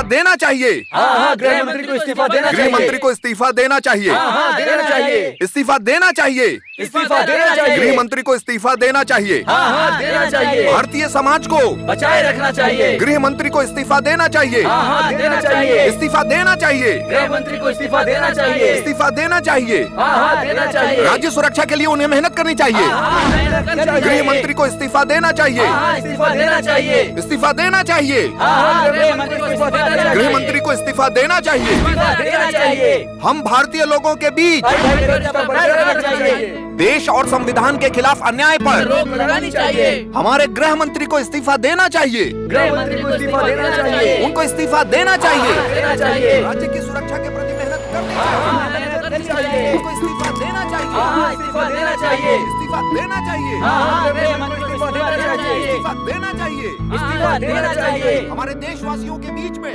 देना चाहिए। हाँ, गृह मंत्री को इस्तीफा देना चाहिए। गृह मंत्री को इस्तीफा देना चाहिए। हाँ, देना चाहिए। इस्तीफा देना चाहिए। इस्तीफा देना चाहिए। गृह मंत्री को इस्तीफा देना चाहिए। हाँ, देना चाहिए। भारतीय समाज को बचाए रखना चाहिए। गृह मंत्री को इस्तीफा देना चाहिए। हाँ, देना चाहिए। इस्तीफा देना चाहिए। गृह मंत्री को इस्तीफा देना चाहिए। इस्तीफा देना चाहिए। हाँ, देना चाहिए। राज्य सुरक्षा के लिए उन्हें मेहनत करनी चाहिए। गृह मंत्री को इस्तीफा देना चाहिए। इस्तीफा देना चाहिए। इस्तीफा देना चाहिए। गृह मंत्री को इस्तीफा देना चाहिए। गृह मंत्री को इस्तीफा देना चाहिए। देना चाहिए। हम भारतीय लोगों के बीच देश और संविधान के खिलाफ अन्याय पर रोक लगानी चाहिए। हमारे गृह मंत्री को इस्तीफा देना चाहिए। गृह मंत्री को इस्तीफा देना चाहिए। उनको इस्तीफा देना चाहिए। देना चाहिए। राज्य की सुरक्षा के प्रति मेहनत करनी चाहिए। उनको इस्तीफा देना चाहिए। इस्तीफा देना चाहिए। इस्तीफा देना चाहिए। गृह मंत्री को इस्तीफा देना चाहिए। इस्तीफा देना चाहिए। इस्तीफा देना चाहिए। हमारे देशवासियों के बीच में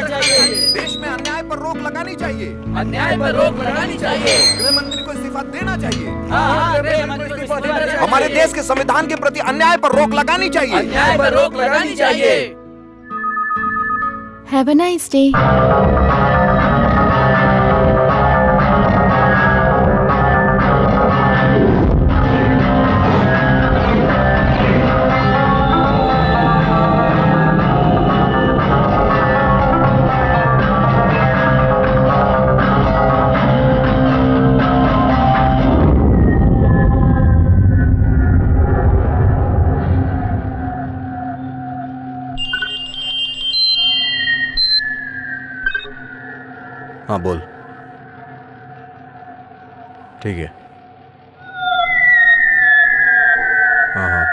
चाहिए। देश में अन्याय पर रोक लगानी चाहिए। अन्याय पर रोक लगानी चाहिए। गृह मंत्री को इस्तीफा देना चाहिए। गृह मंत्री को इस्तीफा देना चाहिए। हमारे देश के संविधान के प्रति अन्याय पर रोक लगानी चाहिए। अन्याय पर रोक लगानी चाहिए। Have a nice day. हाँ बोल। ठीक है। हाँ हाँ।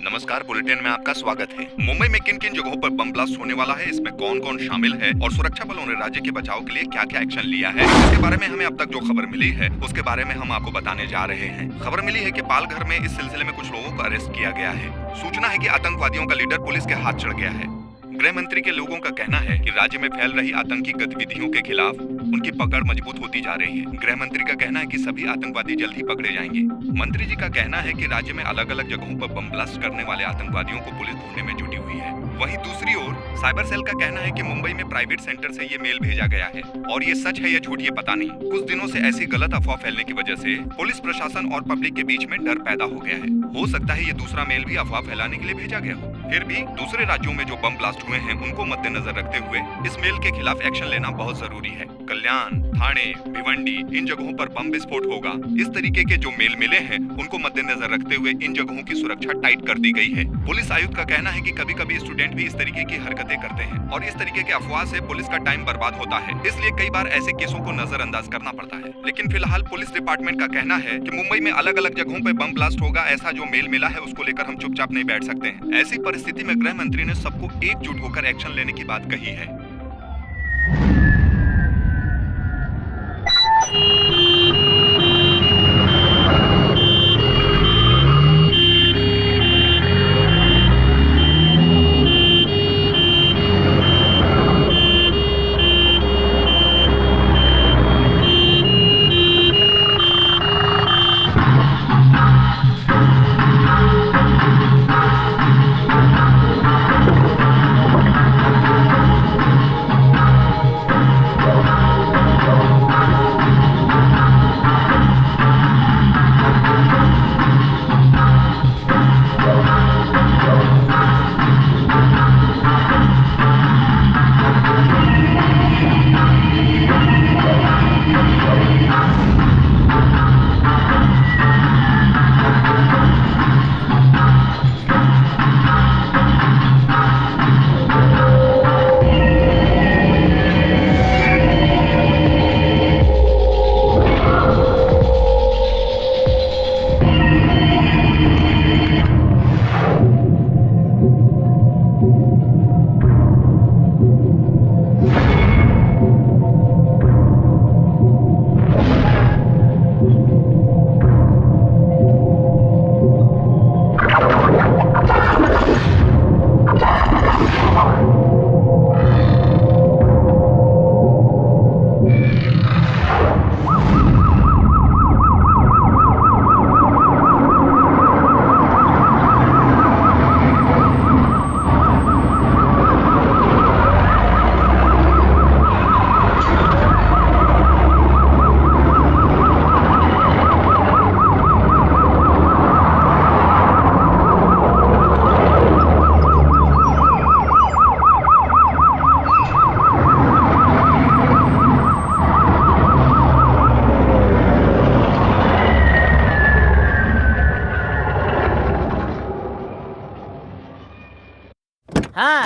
नमस्कार, बुलेटिन में आपका स्वागत है। मुंबई में किन किन जगहों पर बम ब्लास्ट होने वाला है, इसमें कौन कौन शामिल है और सुरक्षा बलों ने राज्य के बचाव के लिए क्या क्या एक्शन लिया है, इसके बारे में हमें अब तक जो खबर मिली है उसके बारे में हम आपको बताने जा रहे हैं। खबर मिली है कि पालघर में इस सिलसिले में कुछ लोगों को अरेस्ट किया गया है। सूचना है कि आतंकवादियों का लीडर पुलिस के हाथ चढ़ गया है। गृह मंत्री के लोगों का कहना है कि राज्य में फैल रही आतंकी गतिविधियों के खिलाफ उनकी पकड़ मजबूत होती जा रही है। गृह मंत्री का कहना है कि सभी आतंकवादी जल्द ही पकड़े जाएंगे। मंत्री जी का कहना है कि राज्य में अलग अलग जगहों पर बम ब्लास्ट करने वाले आतंकवादियों को पुलिस ढूंढने में जुटी हुई है। वहीं दूसरी ओर साइबर सेल का कहना है कि मुंबई में प्राइवेट सेंटर से ये मेल भेजा गया है और ये सच है या झूठ ये पता नहीं। कुछ दिनों से ऐसी गलत अफवाह फैलने की वजह से पुलिस प्रशासन और पब्लिक के बीच में डर पैदा हो गया है। हो सकता है ये दूसरा मेल भी अफवाह फैलाने के लिए भेजा गया हो। फिर भी दूसरे राज्यों में जो बम ब्लास्ट हुए हैं उनको मद्देनजर रखते हुए इस मेल के खिलाफ एक्शन लेना बहुत जरूरी है। कल्याण, थाने, भिवंडी इन जगहों पर बम विस्फोट होगा। इस तरीके के जो मेल मिले हैं उनको मद्देनजर रखते हुए इन जगहों की सुरक्षा टाइट कर दी गई है। पुलिस आयुक्त का कहना है कि कभी कभी स्टूडेंट भी इस तरीके की हरकतें करते हैं और इस तरीके के अफवाह से पुलिस का टाइम बर्बाद होता है, इसलिए कई बार ऐसे केसों को नजरअंदाज करना पड़ता है। लेकिन फिलहाल पुलिस डिपार्टमेंट का कहना है कि मुंबई में अलग अलग जगहों पर बम ब्लास्ट होगा, ऐसा जो मेल मिला है उसको लेकर हम चुपचाप नहीं बैठ सकते हैं। ऐसी परिस्थिति में गृह मंत्री ने सबको एकजुट होकर एक्शन लेने की बात कही है।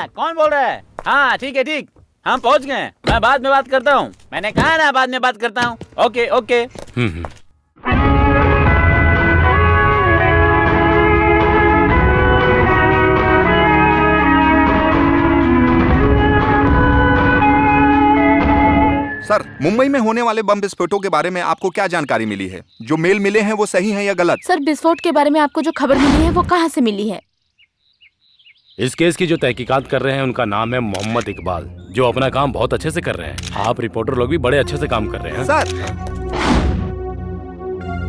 हाँ, कौन बोल रहा है? हाँ ठीक है, ठीक, हम पहुंच गए। मैं बाद में बात करता हूँ। मैंने कहा ना बाद में बात करता हूँ। Okay okay. सर, मुंबई में होने वाले बम विस्फोटों के बारे में आपको क्या जानकारी मिली है? जो मेल मिले हैं वो सही है या गलत? सर, विस्फोट के बारे में आपको जो खबर मिली है वो कहाँ से मिली है? इस केस की जो तहकीकात कर रहे हैं उनका नाम है मोहम्मद इकबाल, जो अपना काम बहुत अच्छे से कर रहे हैं। आप रिपोर्टर लोग भी बड़े अच्छे से काम कर रहे हैं। सर,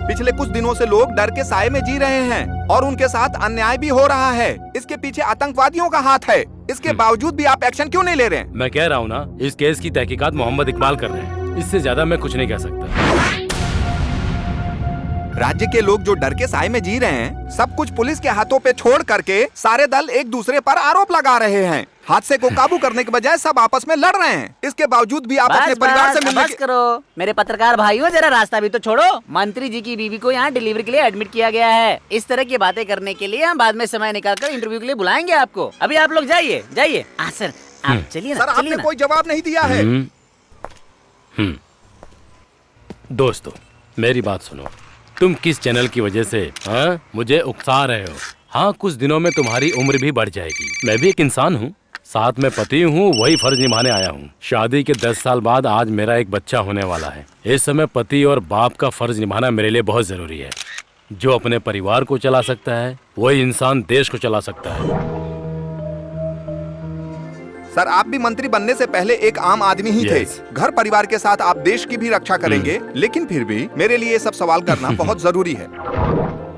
पिछले कुछ दिनों से लोग डर के साए में जी रहे हैं और उनके साथ अन्याय भी हो रहा है। इसके पीछे आतंकवादियों का हाथ है। इसके बावजूद भी आप एक्शन क्यों नहीं ले रहे हैं? मैं कह रहा हूँ ना, इस केस की तहकीकात मोहम्मद इकबाल कर रहे हैं। इससे ज्यादा मैं कुछ नहीं कह सकता। राज्य के लोग जो डर के साए में जी रहे हैं, सब कुछ पुलिस के हाथों पे छोड़ करके सारे दल एक दूसरे पर आरोप लगा रहे हैं। हादसे को काबू करने के बजाय सब आपस में लड़ रहे हैं। इसके बावजूद भी आप अपने परिवार से मिलने बस करो मेरे पत्रकार भाइयों, जरा रास्ता भी तो छोड़ो। मंत्री जी की बीवी को यहाँ डिलीवरी के लिए एडमिट किया गया है। इस तरह की बातें करने के लिए हम बाद में समय निकालकर इंटरव्यू के लिए बुलाएंगे आपको। अभी आप लोग जाइए जाइए। सर आप चलिए ना। सर, आपने कोई जवाब नहीं दिया है। दोस्तों, मेरी बात सुनो। तुम किस चैनल की वजह से मुझे उकसा रहे हो? हाँ, कुछ दिनों में तुम्हारी उम्र भी बढ़ जाएगी। मैं भी एक इंसान हूँ, साथ में पति हूँ, वही फर्ज निभाने आया हूँ। शादी के 10 साल बाद आज मेरा एक बच्चा होने वाला है। इस समय पति और बाप का फर्ज निभाना मेरे लिए बहुत जरूरी है। जो अपने परिवार को चला सकता है वही इंसान देश को चला सकता है। सर, आप भी मंत्री बनने से पहले एक आम आदमी ही थे। घर परिवार के साथ आप देश की भी रक्षा करेंगे, लेकिन फिर भी मेरे लिए ये सब सवाल करना बहुत जरूरी है।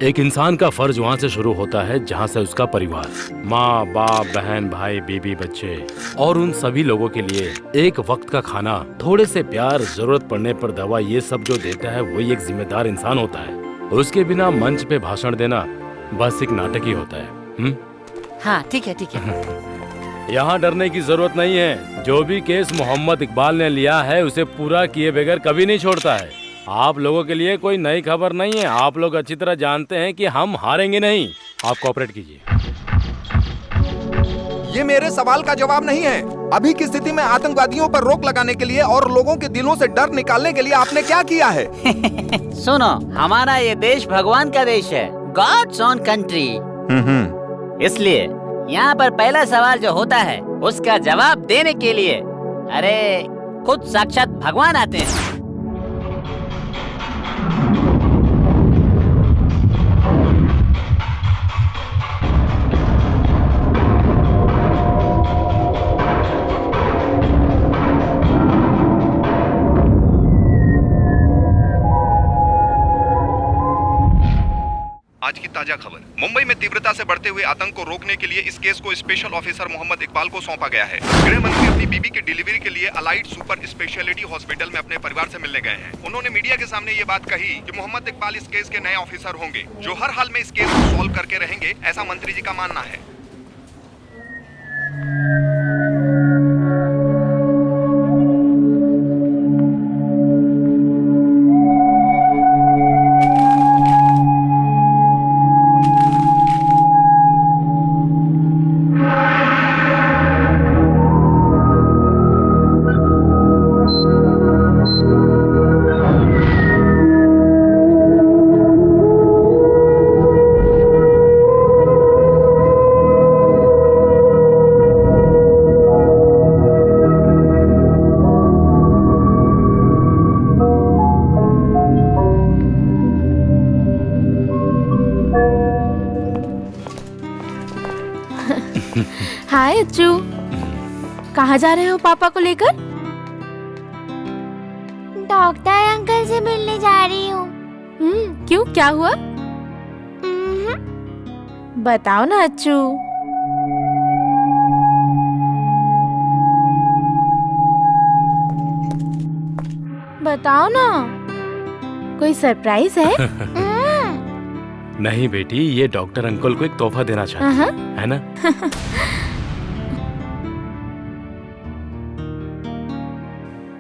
एक इंसान का फर्ज वहाँ से शुरू होता है जहाँ से उसका परिवार, माँ बाप, बहन भाई, बीबी, बच्चे और उन सभी लोगों के लिए एक वक्त का खाना, थोड़े से प्यार, जरूरत पड़ने पर दवा, ये सब जो देता है वही एक जिम्मेदार इंसान होता है। उसके बिना मंच पे भाषण देना बस एक नाटक ही होता है। हाँ ठीक है, ठीक है। यहाँ डरने की जरूरत नहीं है। जो भी केस मोहम्मद इकबाल ने लिया है उसे पूरा किए बगैर कभी नहीं छोड़ता है। आप लोगों के लिए कोई नई खबर नहीं है। आप लोग अच्छी तरह जानते हैं कि हम हारेंगे नहीं। आप कोऑपरेट कीजिए। ये मेरे सवाल का जवाब नहीं है। अभी की स्थिति में आतंकवादियों पर रोक लगाने के लिए और लोगों के दिलों से डर निकालने के लिए आपने क्या किया है? सुनो, हमारा ये देश भगवान का देश है, गॉड्स ओन कंट्री। इसलिए यहाँ पर पहला सवाल जो होता है उसका जवाब देने के लिए अरे खुद साक्षात भगवान आते हैं। आज की ताजा खबर। मुंबई में तीव्रता से बढ़ते हुए आतंक को रोकने के लिए इस केस को स्पेशल ऑफिसर मोहम्मद इकबाल को सौंपा गया है। गृह मंत्री अपनी बीबी की डिलीवरी के लिए अलाइड सुपर स्पेशलिटी हॉस्पिटल में अपने परिवार से मिलने गए हैं। उन्होंने मीडिया के सामने ये बात कही कि मोहम्मद इकबाल इस केस के नए ऑफिसर होंगे, जो हर हाल में इस केस को सॉल्व करके रहेंगे, ऐसा मंत्री जी का मानना है। हाय अच्चू, कहाँ जा रहे हो पापा को लेकर? डॉक्टर अंकल से मिलने जा रही हूँ। क्यों, क्या हुआ? बताओ ना अच्चू। बताओ ना, कोई सरप्राइज है? नहीं बेटी, ये डॉक्टर अंकल को एक तोहफा देना चाहते हैं, है ना?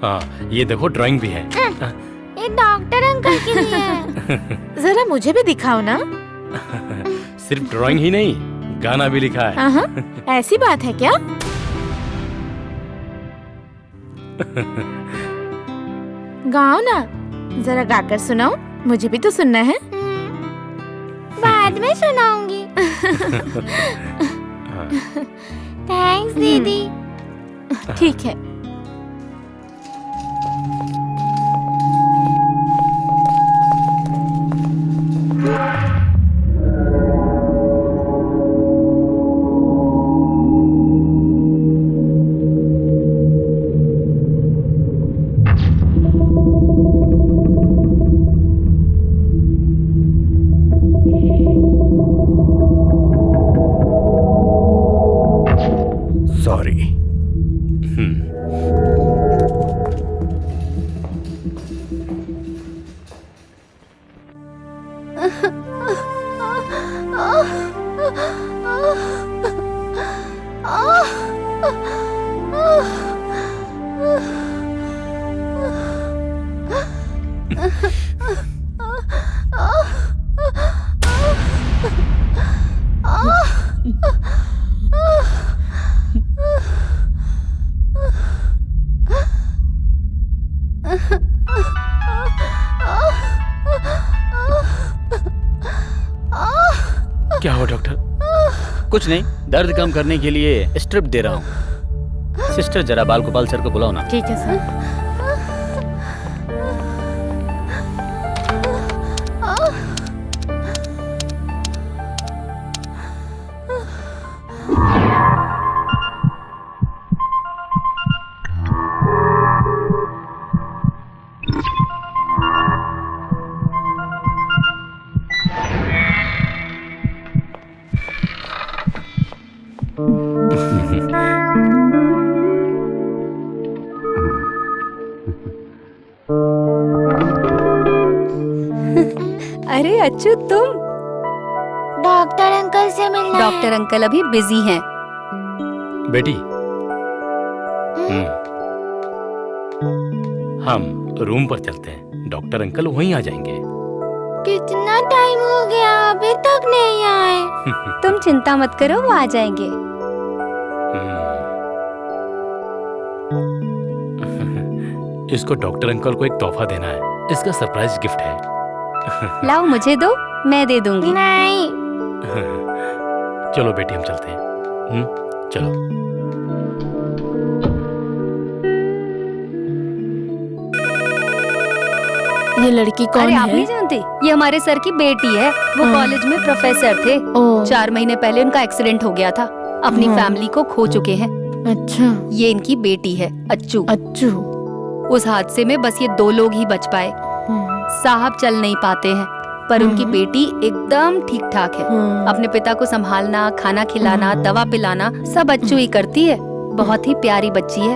हाँ, ये देखो ड्राइंग भी है। ये डॉक्टर अंकल के लिए है। जरा मुझे भी दिखाओ ना। सिर्फ ड्राइंग ही नहीं, गाना भी लिखा है। ऐसी बात है क्या? गाओ ना, जरा गाकर सुनाओ, मुझे भी तो सुनना है। बाद में सुनाऊंगी। थैंक्स दीदी। ठीक है। सॉरी। क्या हुआ डॉक्टर? कुछ नहीं, दर्द कम करने के लिए स्ट्रिप दे रहा हूँ। सिस्टर जरा बाल गोपाल सर को बुलाओ ना। ठीक है सर। अरे अच्छू, तुम? डॉक्टर अंकल से मिलना डॉक्टर अंकल अभी बिजी हैं। बेटी, हम रूम पर चलते हैं, डॉक्टर अंकल वहीं आ जाएंगे। कितना टाइम हो गया, अभी तक नहीं आए। तुम चिंता मत करो, वो आ जाएंगे। इसको डॉक्टर अंकल को एक तोहफा देना है, इसका सरप्राइज गिफ्ट है। लाओ मुझे दो, मैं दे दूंगी। नहीं। चलो बेटी, हम चलते हैं। चलो। ये लड़की कौन अरे है? आप नहीं जानते, ये हमारे सर की बेटी है। वो कॉलेज में प्रोफेसर थे। ओह। 4 महीने पहले उनका एक्सीडेंट हो गया था। अपनी फैमिली को खो चुके हैं। अच्छा। ये इनकी बेटी है, अच्छू। अच्छू। उस हादसे में बस ये 2 लोग ही बच पाए। साहब चल नहीं पाते हैं, पर उनकी बेटी एकदम ठीक ठाक है। अपने पिता को संभालना, खाना खिलाना, दवा पिलाना सब अच्छू ही करती है। बहुत ही प्यारी बच्ची है।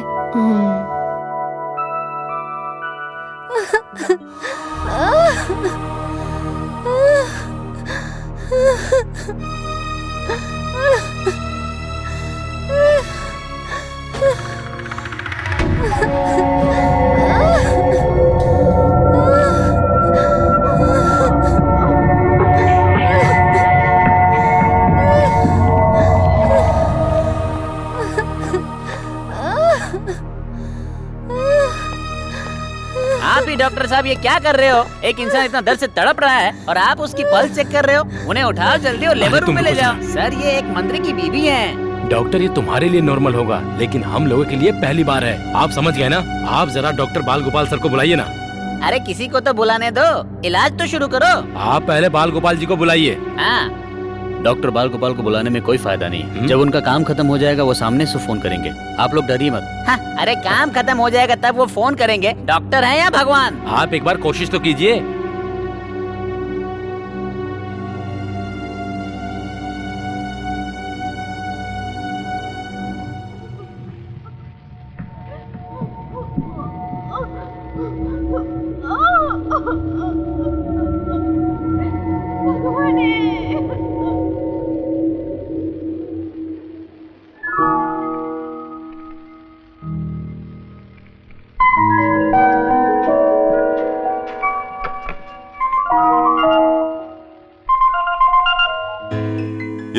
आप ही डॉक्टर साहब ये क्या कर रहे हो? एक इंसान इतना दर्द से तड़प रहा है और आप उसकी पल्स चेक कर रहे हो। उन्हें उठाओ जल्दी और लेबर रूम में ले जाओ। सर ये एक मंत्री की बीवी है। डॉक्टर, ये तुम्हारे लिए नॉर्मल होगा, लेकिन हम लोगों के लिए पहली बार है। आप समझ गए ना? आप जरा डॉक्टर बाल गोपाल सर को बुलाइए ना। अरे किसी को तो बुलाने दो, इलाज तो शुरू करो। आप पहले बाल गोपाल जी को बुलाइए। हाँ, डॉक्टर बाल गोपाल को बुलाने में कोई फायदा नहीं। जब उनका काम खत्म हो जाएगा वो सामने से फोन करेंगे। आप लोग डरिए मत। हाँ, अरे काम खत्म हो जाएगा तब वो फोन करेंगे। डॉक्टर है या भगवान? आप एक बार कोशिश तो कीजिए।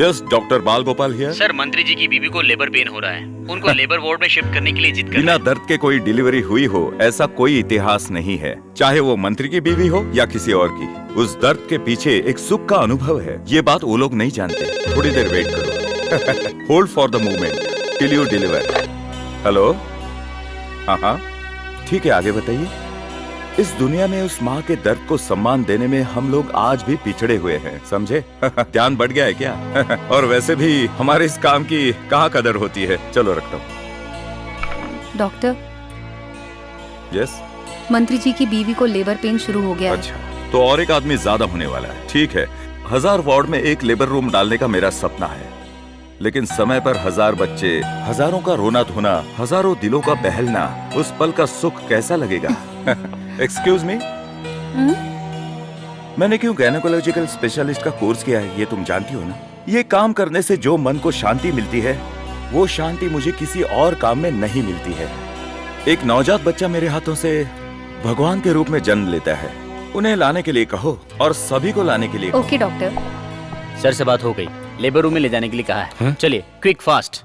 यस, डॉक्टर बाल गोपाल हियर। सर, मंत्री जी की बीवी को लेबर पेन हो रहा है, उनको लेबर वार्ड में शिफ्ट करने के लिए जिद कर बिना दर्द के कोई डिलीवरी हुई हो ऐसा कोई इतिहास नहीं है, चाहे वो मंत्री की बीवी हो या किसी और की। उस दर्द के पीछे एक सुख का अनुभव है, ये बात वो लोग नहीं जानते। थोड़ी देर वेट करो। Hold for the movement till you deliver. Hello, हाँ, ठीक है, आगे बताइए। इस दुनिया में उस माँ के दर्द को सम्मान देने में हम लोग आज भी पिछड़े हुए हैं, समझे? ध्यान बढ़ गया है क्या? और वैसे भी हमारे इस काम की कहाँ कदर होती है। चलो रखता हूँ। Doctor, yes. मंत्री जी की बीवी को लेबर पेन शुरू हो गया है। अच्छा, तो और एक आदमी ज्यादा होने वाला है। ठीक है, 1000 वार्ड में एक लेबर रूम डालने का मेरा सपना है, लेकिन समय पर 1000 बच्चे, हजारों का रोना धोना, हजारों दिलों का बहलना, उस पल का सुख कैसा लगेगा? एक्सक्यूज मी, मैंने क्यों गायनेकोलॉजिकल स्पेशलिस्ट का कोर्स किया है ये तुम जानती हो ना? ये काम करने से जो मन को शांति मिलती है, वो शांति मुझे किसी और काम में नहीं मिलती है। एक नवजात बच्चा मेरे हाथों से भगवान के रूप में जन्म लेता है, उन्हें लाने के लिए कहो और सभी को लाने के लिए कहो। Okay doctor. सर से बात हो गई, लेबर रूम में ले जाने के लिए कहा है। चलिए, क्विक फास्ट।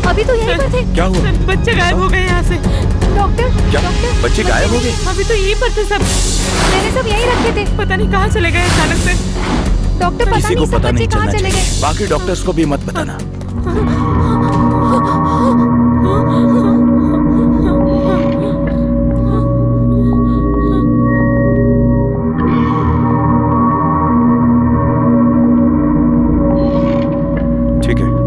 अभी तो यहीं पर थे। क्या हुआ? बच्चे गायब हो गए यहाँ से। डॉक्टर, क्या? डॉक्टर, बच्चे गायब हो गए? अभी तो यहीं पर थे सब। मैंने सब यहीं रखे थे। पता नहीं कहाँ चले गए अचानक से। डॉक्टर, पता किसी नहीं को सब पता बच्चे नहीं कहाँ चलना चले चाहिए। गए। बाकी डॉक्टर्स को भी मत बताना। ठीक है।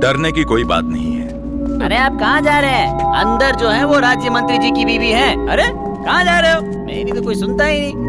डरने की कोई बात नहीं है। अरे आप कहाँ जा रहे हैं? अंदर जो है वो राज्य मंत्री जी की बीवी है। अरे कहाँ जा रहे हो? मेरी तो कोई सुनता ही नहीं।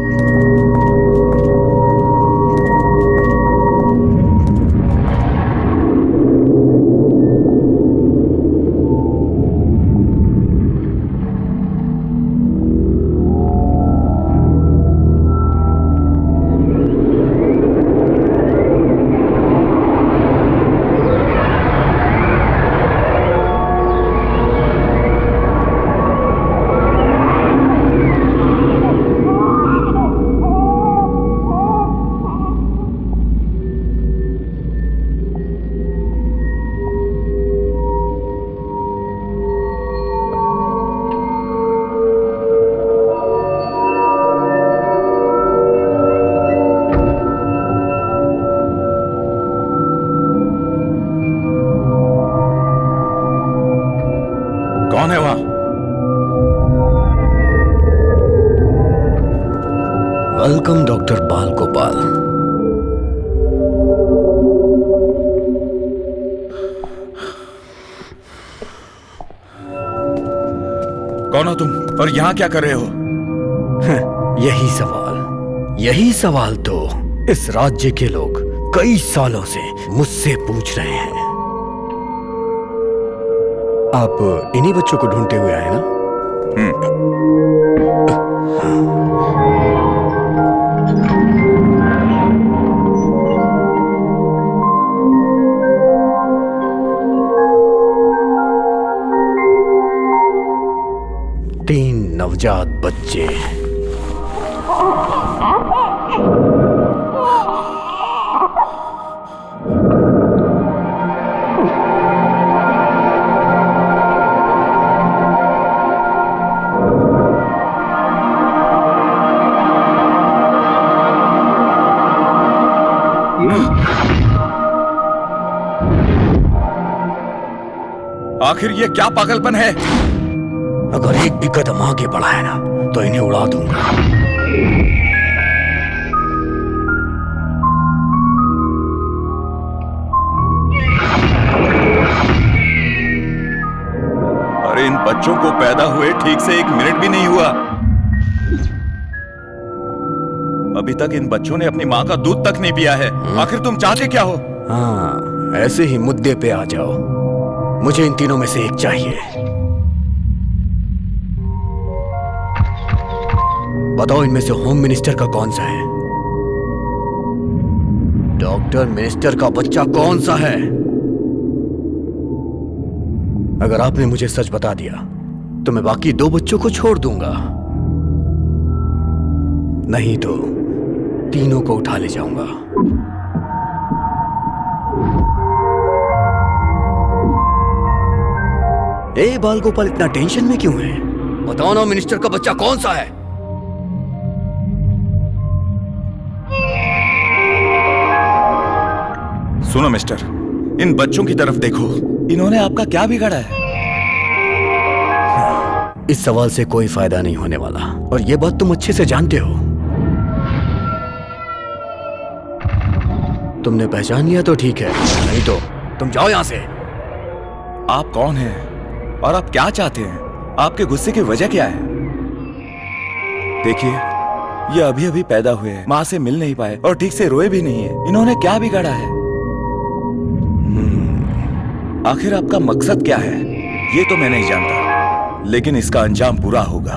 कौन है वहां? वेलकम डॉक्टर बाल गोपाल। कौन हो तुम और यहाँ क्या कर रहे हो? यही सवाल तो इस राज्य के लोग कई सालों से मुझसे पूछ रहे हैं। आप इन्हीं बच्चों को ढूंढते हुए आए ना? नवजात बच्चे। आखिर ये क्या पागलपन है? अगर एक भी कदम आगे बढ़ा है ना तो इन्हें उड़ा दूंगा। अरे इन बच्चों को पैदा हुए ठीक से 1 मिनट भी नहीं हुआ। अभी तक इन बच्चों ने अपनी माँ का दूध तक नहीं पिया है। आखिर तुम चाहते क्या हो? हाँ, ऐसे ही मुद्दे पे आ जाओ। मुझे इन तीनों में से एक चाहिए। बताओ इनमें से होम मिनिस्टर का कौन सा है? डॉक्टर मिनिस्टर का बच्चा कौन सा है? अगर आपने मुझे सच बता दिया तो मैं बाकी 2 बच्चों को छोड़ दूंगा, नहीं तो तीनों को उठा ले जाऊंगा। ए बाल गोपाल, इतना टेंशन में क्यों है? बताओ ना, मिनिस्टर का बच्चा कौन सा है? सुनो मिस्टर, इन बच्चों की तरफ देखो। इन्होंने आपका क्या बिगाड़ा है? इस सवाल से कोई फायदा नहीं होने वाला, और यह बात तुम अच्छे से जानते हो। तुमने पहचान लिया तो ठीक है, नहीं तो तुम जाओ यहां से। आप कौन हैं और आप क्या चाहते हैं? आपके गुस्से की वजह क्या है? देखिए, ये अभी अभी पैदा हुए हैं, माँ से मिल नहीं पाए और ठीक से रोए भी नहीं है। इन्होंने क्या बिगाड़ा है? आखिर आपका मकसद क्या है? ये तो मैं नहीं जानता, लेकिन इसका अंजाम बुरा होगा।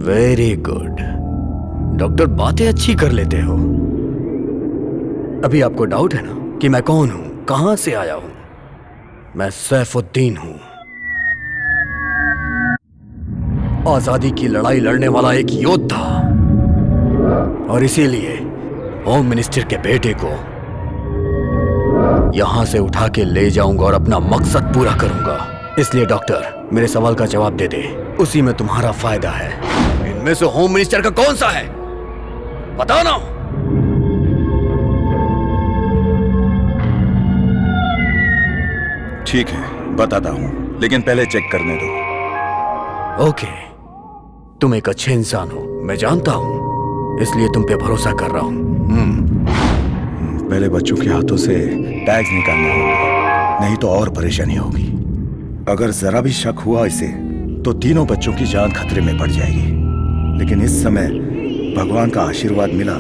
वेरी गुड डॉक्टर, बातें अच्छी कर लेते हो। अभी आपको डाउट है ना कि मैं कौन हूं, कहां से आया हूं? मैं सैफुद्दीन हूं, आजादी की लड़ाई लड़ने वाला एक योद्धा, और इसीलिए होम मिनिस्टर के बेटे को यहां से उठा के ले जाऊंगा और अपना मकसद पूरा करूंगा। इसलिए डॉक्टर, मेरे सवाल का जवाब दे दे, उसी में तुम्हारा फायदा है। इनमें से होम मिनिस्टर का कौन सा है? बताओ ना। ठीक है, बताता हूं, लेकिन पहले चेक करने दो। ओके, तुम एक अच्छे इंसान हो, मैं जानता हूं, इसलिए तुम पे भरोसा कर रहा हूं। पहले बच्चों के हाथों से टैग्स निकालने होंगे, नहीं तो और परेशानी होगी। अगर जरा भी शक हुआ इसे तो तीनों बच्चों की जान खतरे में पड़ जाएगी। लेकिन इस समय भगवान का आशीर्वाद मिला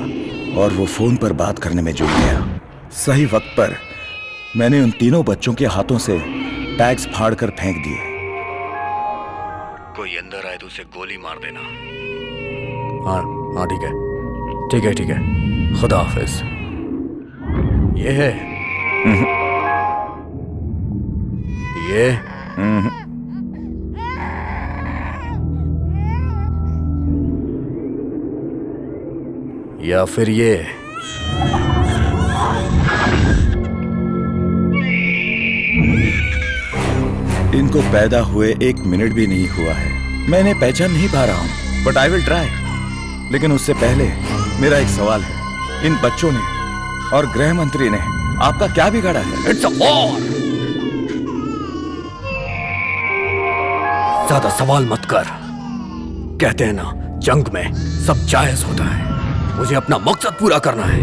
और वो फोन पर बात करने में जुट गया। सही वक्त पर मैंने उन तीनों बच्चों के हाथों से टैग्स फाड़ कर फेंक दिए। कोई अंदर आए तो उसे गोली मार देना। हाँ हाँ, ठीक है ठीक है ठीक है, खुदा हाफिज। ये है ये या फिर ये? इनको पैदा हुए 1 मिनट भी नहीं हुआ है। मैं इन्हें पहचान नहीं पा रहा हूं, बट आई विल ट्राई। लेकिन उससे पहले मेरा एक सवाल है, इन बच्चों ने और गृह मंत्री ने आपका क्या बिगाड़ा है? It's a war. ज्यादा सवाल मत कर। कहते हैं ना, जंग में सब जायज होता है। मुझे अपना मकसद पूरा करना है।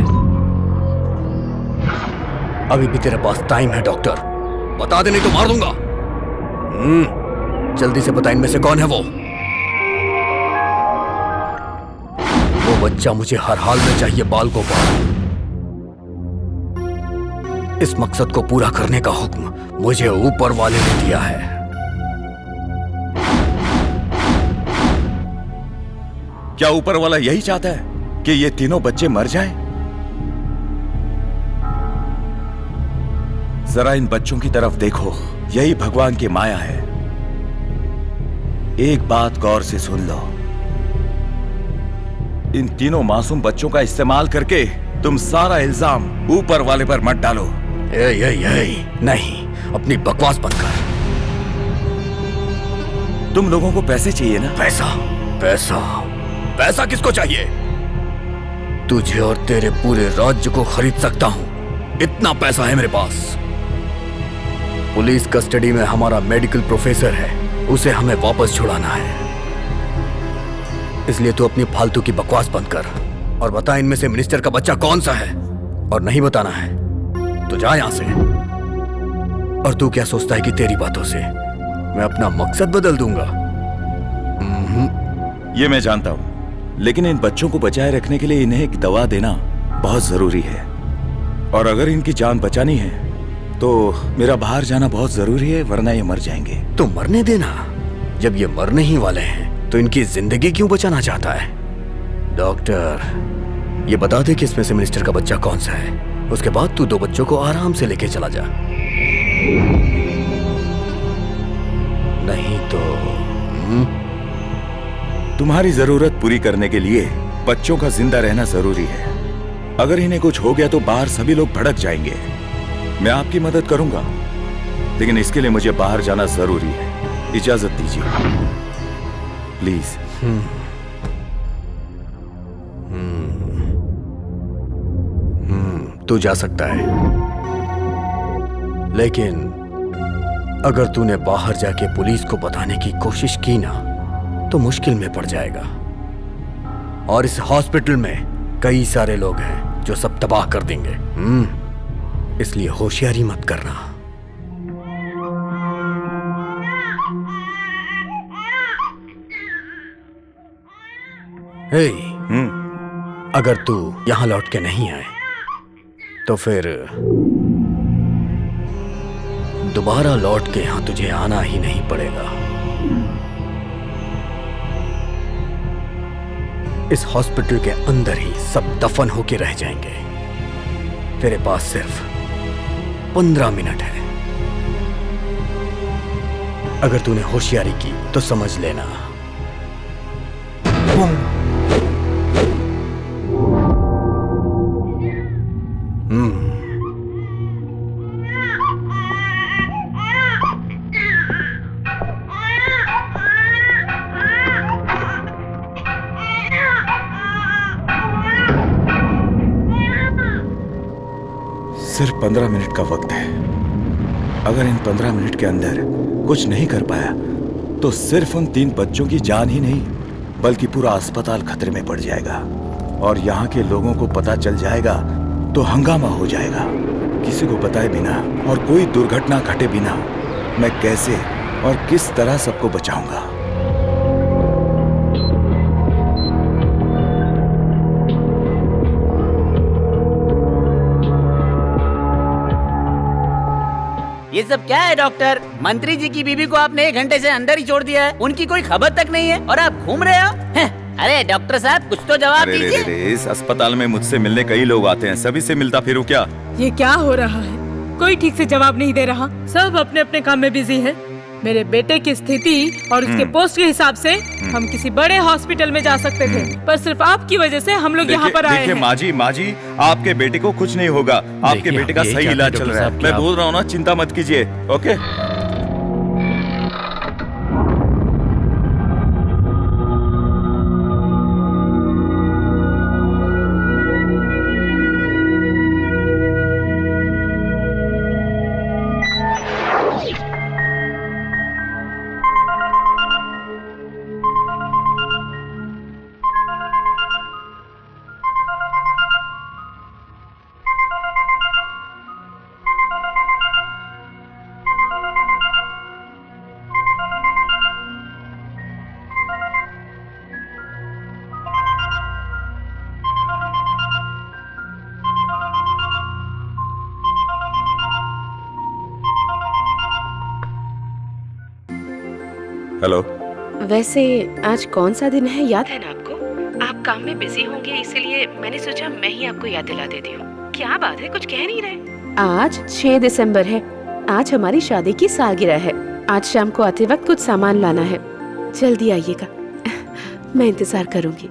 अभी भी तेरे पास टाइम है डॉक्टर, बता दे नहीं तो मार दूंगा। जल्दी से बता, इनमें से कौन है वो बच्चा? मुझे हर हाल में चाहिए बाल गोपाल। इस मकसद को पूरा करने का हुक्म मुझे ऊपर वाले ने दिया है। क्या ऊपर वाला यही चाहता है कि ये तीनों बच्चे मर जाएं? जरा इन बच्चों की तरफ देखो, यही भगवान की माया है। एक बात गौर से सुन लो, इन तीनों मासूम बच्चों का इस्तेमाल करके तुम सारा इल्जाम ऊपर वाले पर मत डालो। नहीं, अपनी बकवास बंद कर। तुम लोगों को पैसे चाहिए ना? पैसा पैसा पैसा किसको चाहिए? तुझे और तेरे पूरे राज्य को खरीद सकता हूं, इतना पैसा है मेरे पास। पुलिस कस्टडी में हमारा मेडिकल प्रोफेसर है, उसे हमें वापस छुड़ाना है। इसलिए तू अपनी फालतू की बकवास बंद कर और बता इनमें से मिनिस्टर का बच्चा कौन सा है। और नहीं बताना है तो जा यहां से। और तू क्या सोचता है कि तेरी बातों से मैं अपना मकसद बदल दूंगा? ये मैं जानता हूं, लेकिन इन बच्चों को बचाए रखने के लिए इन्हें एक दवा देना बहुत जरूरी है। और अगर इनकी जान बचानी है तो मेरा बाहर जाना बहुत जरूरी है, वरना ये मर जाएंगे। तो मरने देना। जब ये मरने ही वाले हैं तो इनकी जिंदगी क्यों बचाना चाहता है? डॉक्टर, ये बता दे कि इसमें से मिनिस्टर का बच्चा कौन सा है। उसके बाद तू 2 बच्चों को आराम से लेके चला जा। नहीं तो तुम्हारी जरूरत पूरी करने के लिए बच्चों का जिंदा रहना जरूरी है। अगर इन्हें कुछ हो गया तो बाहर सभी लोग भड़क जाएंगे। मैं आपकी मदद करूंगा, लेकिन इसके लिए मुझे बाहर जाना जरूरी है। इजाजत दीजिए प्लीज। तू जा सकता है, लेकिन अगर तूने बाहर जाके पुलिस को बताने की कोशिश की ना तो मुश्किल में पड़ जाएगा। और इस हॉस्पिटल में कई सारे लोग हैं जो सब तबाह कर देंगे। इसलिए होशियारी मत करना। हे, अगर तू यहां लौट के नहीं आए तो फिर दोबारा लौट के यहां तुझे आना ही नहीं पड़ेगा। इस हॉस्पिटल के अंदर ही सब दफन होके रह जाएंगे। तेरे पास सिर्फ 15 मिनट है। अगर तूने होशियारी की तो समझ लेना। सिर्फ 15 मिनट का वक्त है। अगर इन 15 मिनट के अंदर कुछ नहीं कर पाया तो सिर्फ उन 3 बच्चों की जान ही नहीं बल्कि पूरा अस्पताल खतरे में पड़ जाएगा। और यहाँ के लोगों को पता चल जाएगा तो हंगामा हो जाएगा। किसी को बताए बिना और कोई दुर्घटना घटे बिना मैं कैसे और किस तरह सबको बचाऊंगा? ये सब क्या है डॉक्टर? मंत्री जी की बीबी को आपने 1 घंटे से अंदर ही छोड़ दिया है, उनकी कोई खबर तक नहीं है और आप घूम रहे हो? अरे डॉक्टर साहब, कुछ तो जवाब दीजिए। इस अस्पताल में मुझसे मिलने कई लोग आते हैं, सभी से मिलता फिरूं क्या? ये क्या हो रहा है? कोई ठीक से जवाब नहीं दे रहा। सब अपने अपने काम में बिजी है। मेरे बेटे की स्थिति और उसके पोस्ट के हिसाब से हम किसी बड़े हॉस्पिटल में जा सकते थे, पर सिर्फ आपकी वजह से हम लोग यहाँ पर आए हैं। देखिए माँ जी, आपके बेटे को कुछ नहीं होगा। आपके बेटे का सही इलाज चल रहा है। मैं बोल रहा हूँ ना, चिंता मत कीजिए। ओके। हेलो। वैसे आज कौन सा दिन है, याद है ना आपको? आप काम में बिजी होंगे, इसीलिए मैंने सोचा मैं ही आपको याद दिला देती हूँ। क्या बात है, कुछ कह नहीं रहे? आज 6 दिसंबर है। आज हमारी शादी की सालगिरह है। आज शाम को आते वक्त कुछ सामान लाना है। जल्दी आइएगा, मैं इंतजार करूंगी।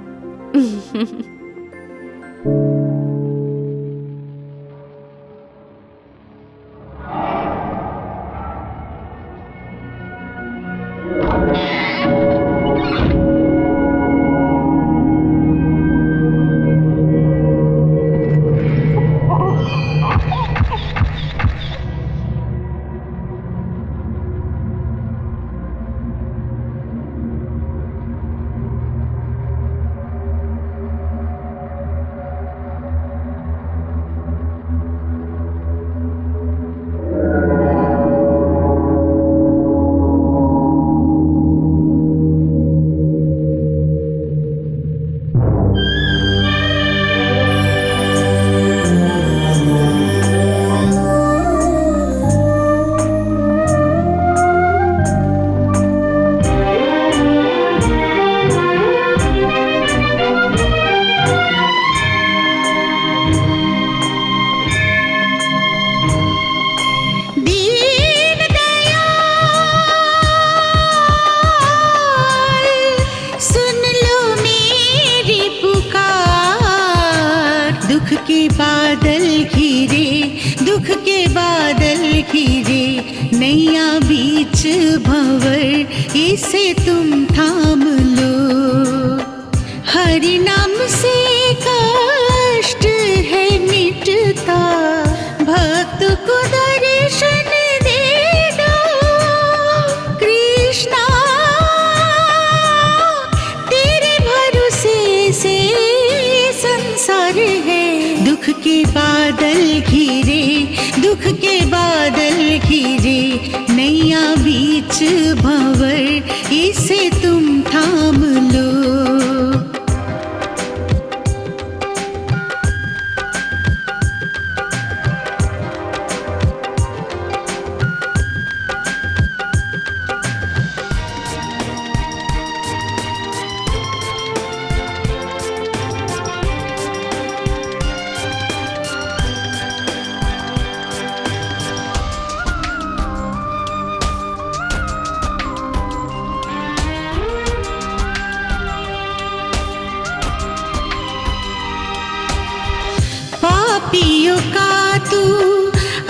पापियों का तू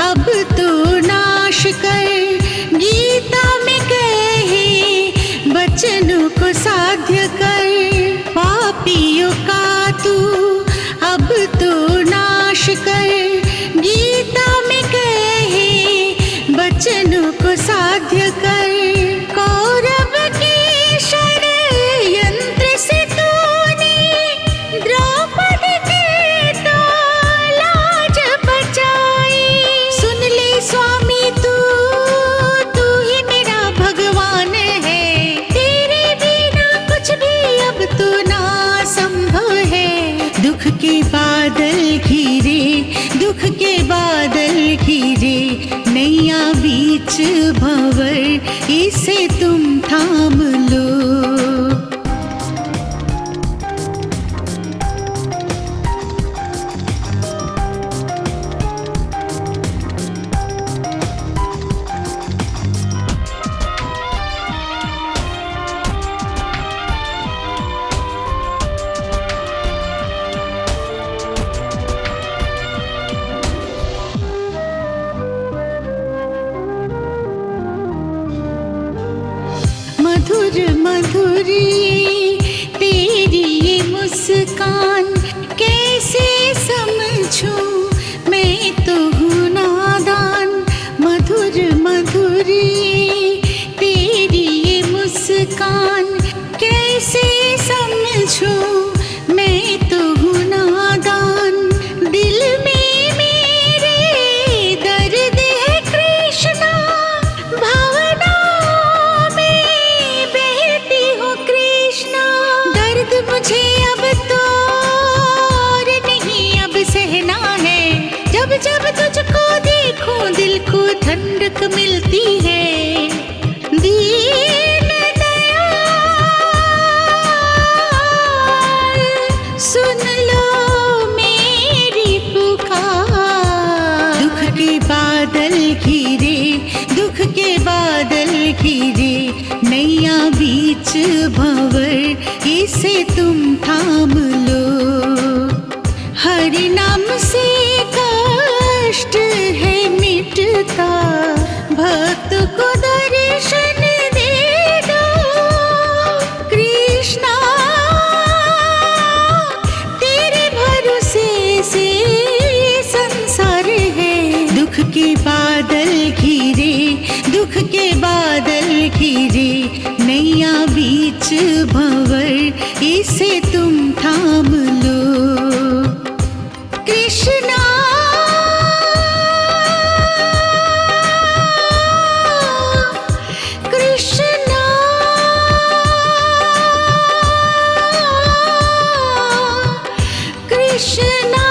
अब तो नाश कर, गीता में कहे वचनों को साध्य कर। पापियों का तू अब तो नाश कर, गीता में कहे वचनों को साध्य कर। कौरव के षड्यंत्र से तूने द्रौपदी के तो लाज बचाई। सुन ले स्वामी तू ही मेरा भगवान है, तेरे बिना कुछ भी अब तो ना संभव है। दुख के बादल घिरे, दुख के बादल घिरे, नैया बीच भंवर इसे तुम थाम लो। मधुर मधुर तेरी ये मुस्कान कैसे समझूं, मैं तो हूँ नादान। मधुर मधुर तेरी ये मुस्कान कैसे समझूं, मैं तो हूँ नादान। दिल में मेरे दर्द है कृष्णा, भावना मुझे अब तो और नहीं अब सहना है। जब जब तुझको देखूं दिल को ठंडक मिलती है। दीन दयाल सुन लो मेरी पुकार। दुख के बादल घिरे, दुख के बादल घिरे, नैया बीच भंवर इसे तुम थाम लो। हरि नाम से कष्ट है मिटता, भक्त को दर्शन दे दो। कृष्णा तेरे भरोसे से संसार है। दुख के बादल घिरे, दुख के बादल घिरे, नैया बीच भंवर इसे तुम थाम लो। कृष्णा कृष्णा कृष्णा।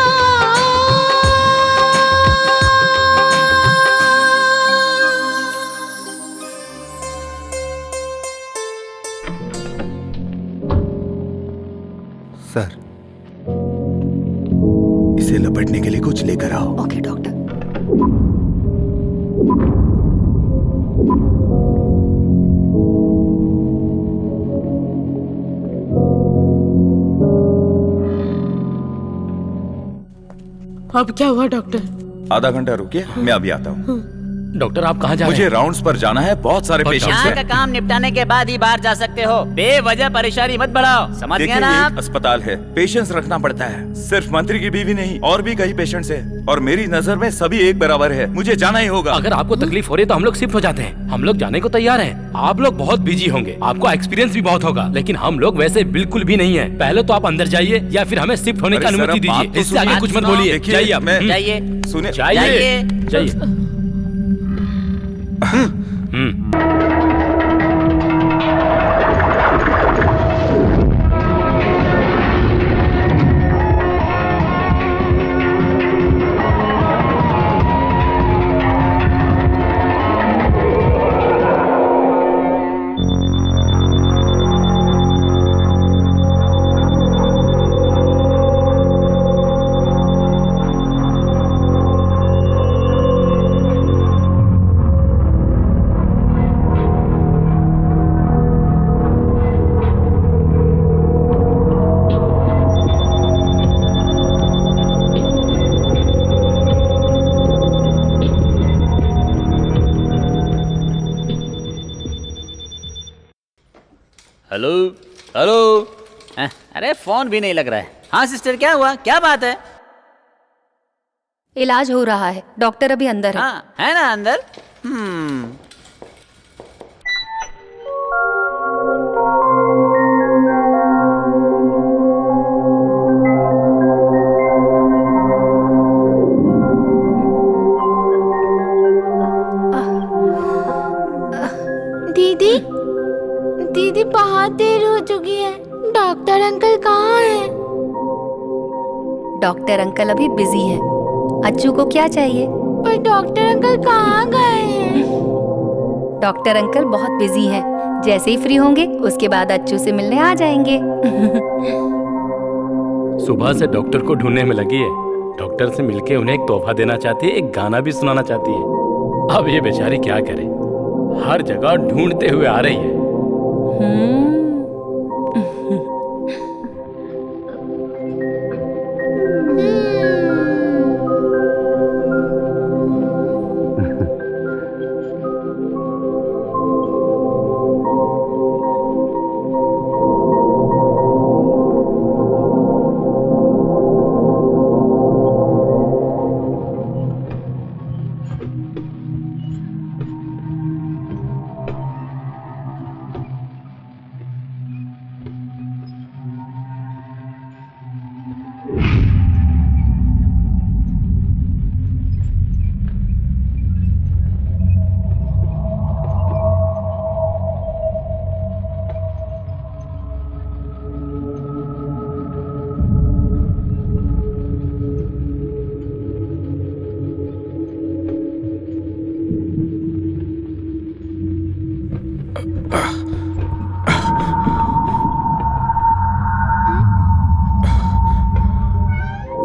सर, इसे लपेटने के लिए कुछ लेकर आओ। Okay doctor. अब क्या हुआ डॉक्टर? आधा घंटा रुकिए, मैं अभी आता हूँ। डॉक्टर आप कहाँ जा रहे मुझे हैं? राउंड्स पर जाना है, बहुत सारे पेशेंट्स यहाँ हैं। का काम निपटाने के बाद ही बाहर जा सकते हो। बेवजह परेशानी मत बढ़ाओ, समझ गए देखिए, ना ये आप? एक अस्पताल है, पेशेंस रखना पड़ता है। सिर्फ मंत्री की बीवी नहीं, और भी कई पेशेंट्स हैं, और मेरी नजर में सभी एक बराबर है। मुझे जाना ही होगा। अगर आपको तकलीफ हो रही है तो हम लोग शिफ्ट हो जाते हैं। हम लोग जाने को तैयार हैं। आप लोग बहुत बिजी होंगे, आपको एक्सपीरियंस भी बहुत होगा, लेकिन हम लोग वैसे बिल्कुल भी नहीं है। पहले तो आप अंदर जाइए या फिर हमें शिफ्ट होने की अरे सर, अनुमति अब बात दीजिए। तो इससे आगे सुनिए। कुछ मत बोलिए। देखिए, जाइए आप। मैं- जाइए सुनिए, जाइए। जाइए। Hello hello. अरे फोन भी नहीं लग रहा है। हाँ सिस्टर, क्या हुआ, क्या बात है? इलाज हो रहा है, डॉक्टर अभी अंदर है। हाँ है ना अंदर। दीदी दीदी बहुत देर हो चुकी है, डॉक्टर अंकल कहाँ हैं? डॉक्टर अंकल अभी बिजी हैं। अच्चू को क्या चाहिए? पर डॉक्टर अंकल कहाँ गए हैं? डॉक्टर अंकल बहुत बिजी हैं। जैसे ही फ्री होंगे उसके बाद अच्चू से मिलने आ जाएंगे। सुबह से डॉक्टर को ढूंढने में लगी है। डॉक्टर से मिलके उन्हें एक तोहफा देना चाहती है, एक गाना भी सुनाना चाहती है। अब ये बेचारी क्या करे, हर जगह ढूंढते हुए आ रही है।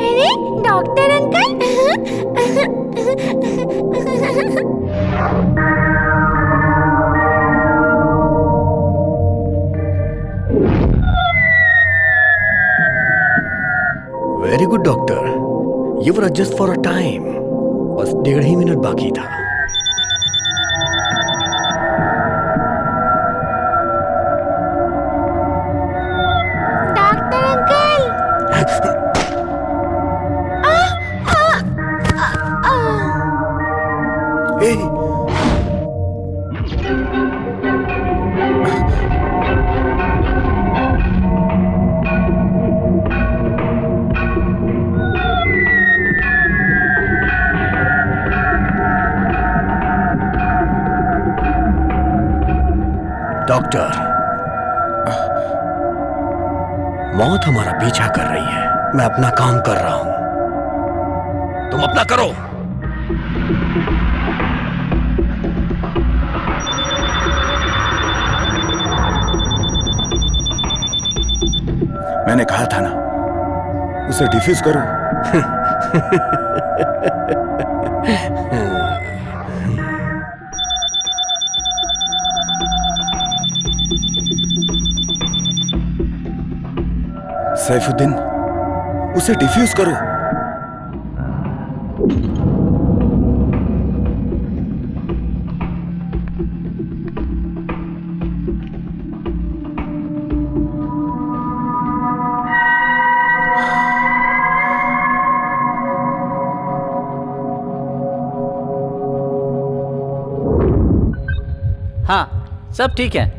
अरे doctor uncle. Very good doctor, you were just for a time. बस 1.5 ही मिनट बाकी था। Doctor uncle. ए, डॉक्टर, मौत हमारा पीछा कर रही है। मैं अपना काम कर रहा हूं, तुम अपना करो। मैंने कहा था ना, उसे डिफ्यूज करो। सैफुद्दीन, उसे डिफ्यूज करो। हाँ, सब ठीक है।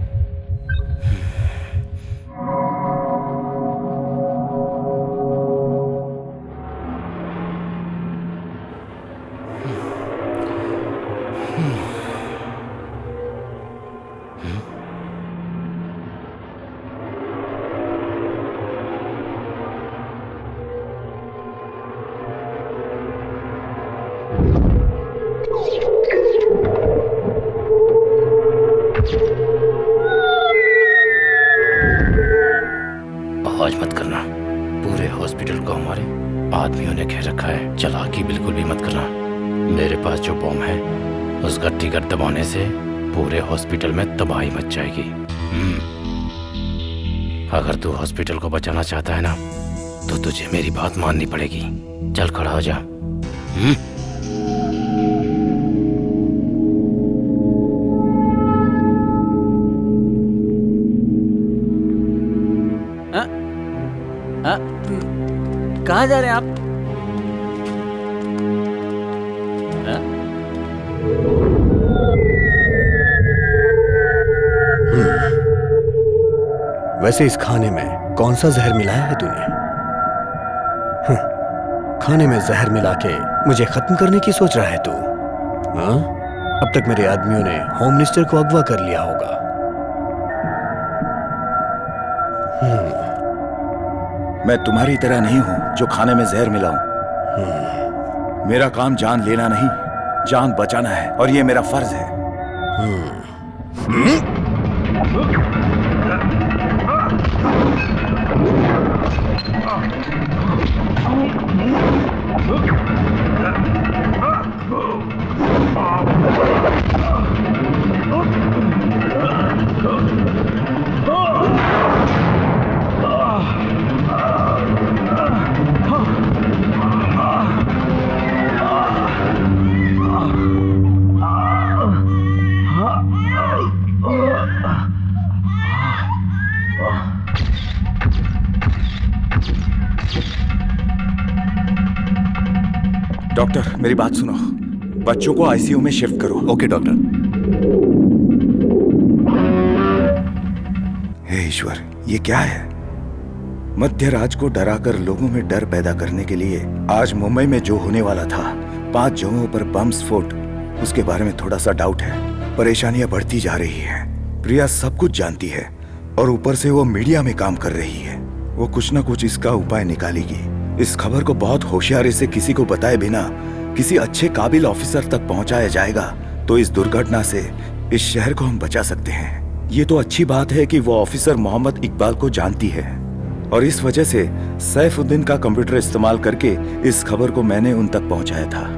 आवाज मत करना। पूरे हॉस्पिटल को हमारे आदमियों ने घेर रखा है। चालाकी बिल्कुल भी मत करना। मेरे पास जो बॉम्ब है उस ट्रिगर दबाने से पूरे हॉस्पिटल में तबाही मच जाएगी। अगर तू हॉस्पिटल को बचाना चाहता है ना तो तुझे मेरी बात माननी पड़ेगी। चल खड़ा हो जा। कहाँ जा रहे हैं आप? वैसे इस खाने में कौन सा जहर मिलाया है तूने? खाने में जहर मिला के मुझे खत्म करने की सोच रहा है तू? हाँ? अब तक मेरे आदमियों ने होम मिनिस्टर को अगवा कर लिया होगा। मैं तुम्हारी तरह नहीं हूं जो खाने में जहर मिलाऊं। मेरा काम जान लेना नहीं, जान बचाना है, और ये मेरा फर्ज है। डॉक्टर, मेरी बात सुनो। बच्चों को आईसीयू में शिफ्ट करो। Okay doctor. हे ईश्वर, ये क्या है? मध्य रात को डराकर लोगों में डर पैदा करने के लिए आज मुंबई में जो होने वाला था, 5 जगहों पर बम स्फोट, उसके बारे में थोड़ा सा डाउट है। परेशानियां बढ़ती जा रही हैं। प्रिया सब कुछ जानती है और ऊपर से वो मीडिया में काम कर रही है। वो कुछ ना कुछ इसका उपाय निकालेगी। इस खबर को बहुत होशियारी से किसी को बताए बिना किसी अच्छे काबिल ऑफिसर तक पहुंचाया जाएगा तो इस दुर्घटना से इस शहर को हम बचा सकते हैं। ये तो अच्छी बात है कि वो ऑफिसर मोहम्मद इकबाल को जानती है और इस वजह से सैफुद्दीन का कंप्यूटर इस्तेमाल करके इस खबर को मैंने उन तक पहुंचाया था।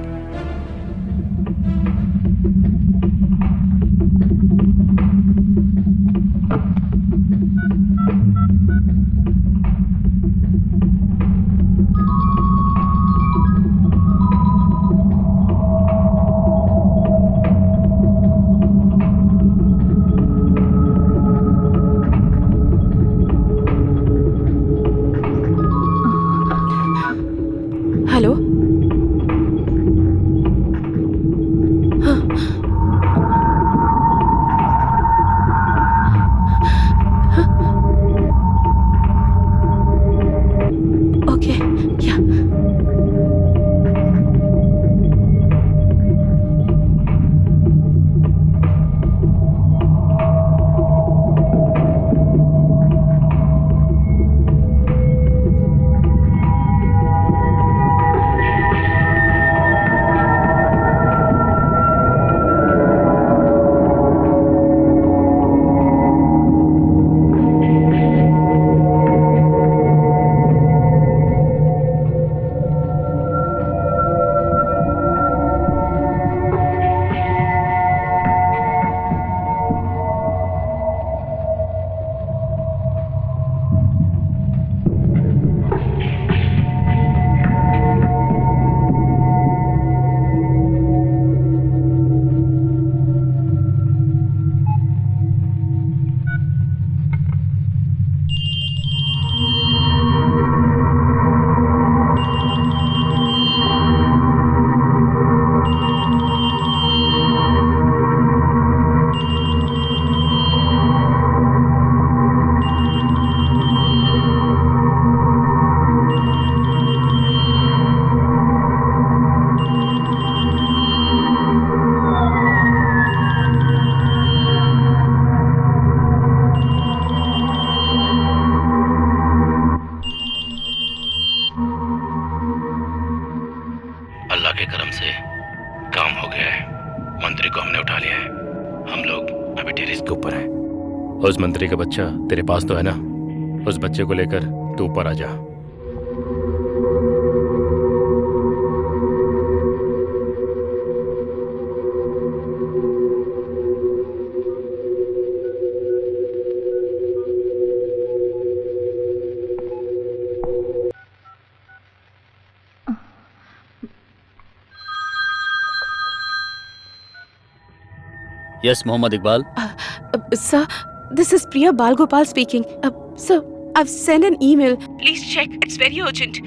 उस मंत्री का बच्चा तेरे पास तो है ना? उस बच्चे को लेकर तू ऊपर आ जा। Yes Mohammad Iqbal. Sir, this is Priya Balgopal speaking. Sir, I've sent an email. Please check. It's very urgent.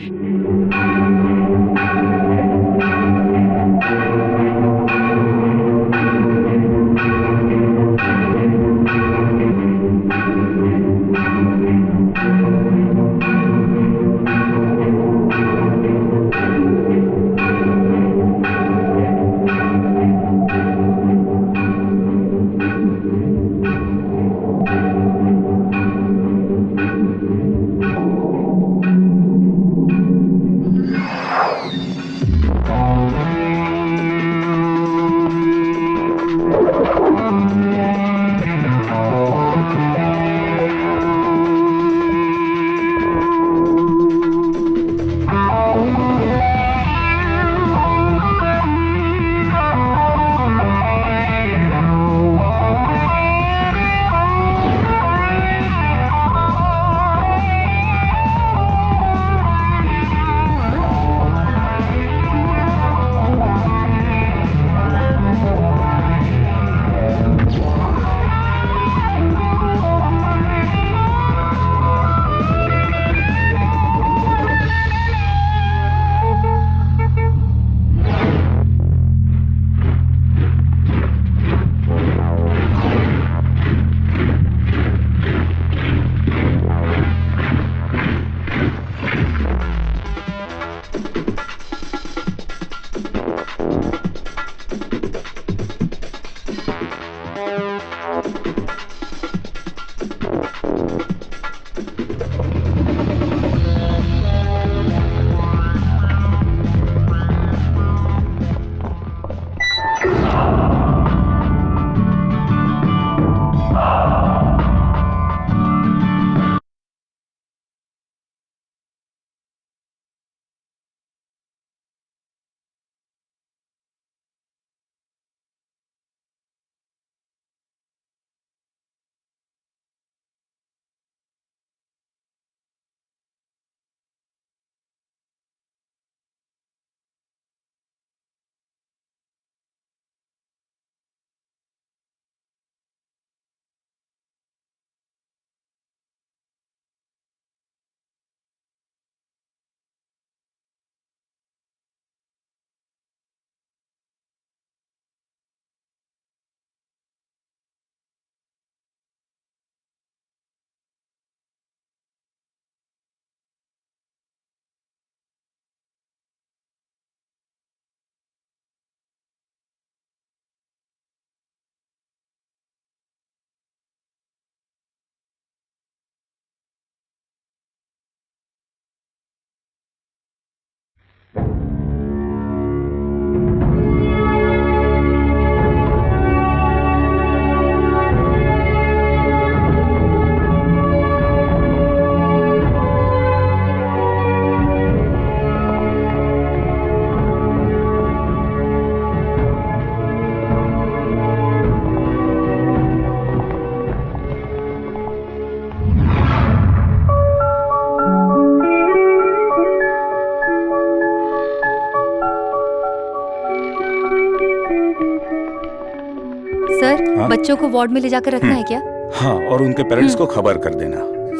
बच्चों को वार्ड में ले जाकर रखना है क्या? हाँ, और उनके पेरेंट्स को खबर कर देना।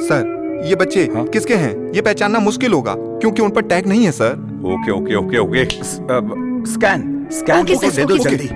सर, ये बच्चे किसके हैं? ये पहचानना मुश्किल होगा क्योंकि उन पर टैग नहीं है sir. Okay okay okay okay. Scan दे दो जल्दी।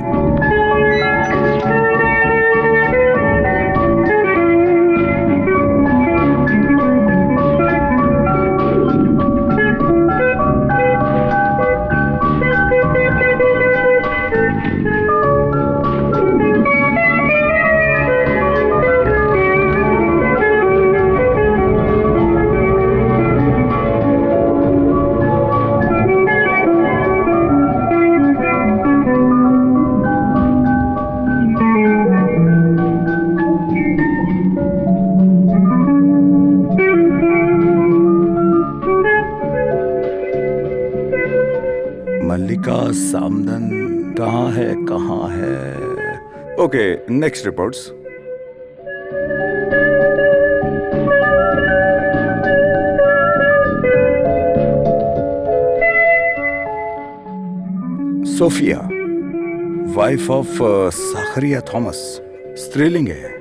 मल्लिका सामदन कहाँ है? Okay, next reports. Sophia, wife of Zachariah Thomas, स्त्रीलिंग है।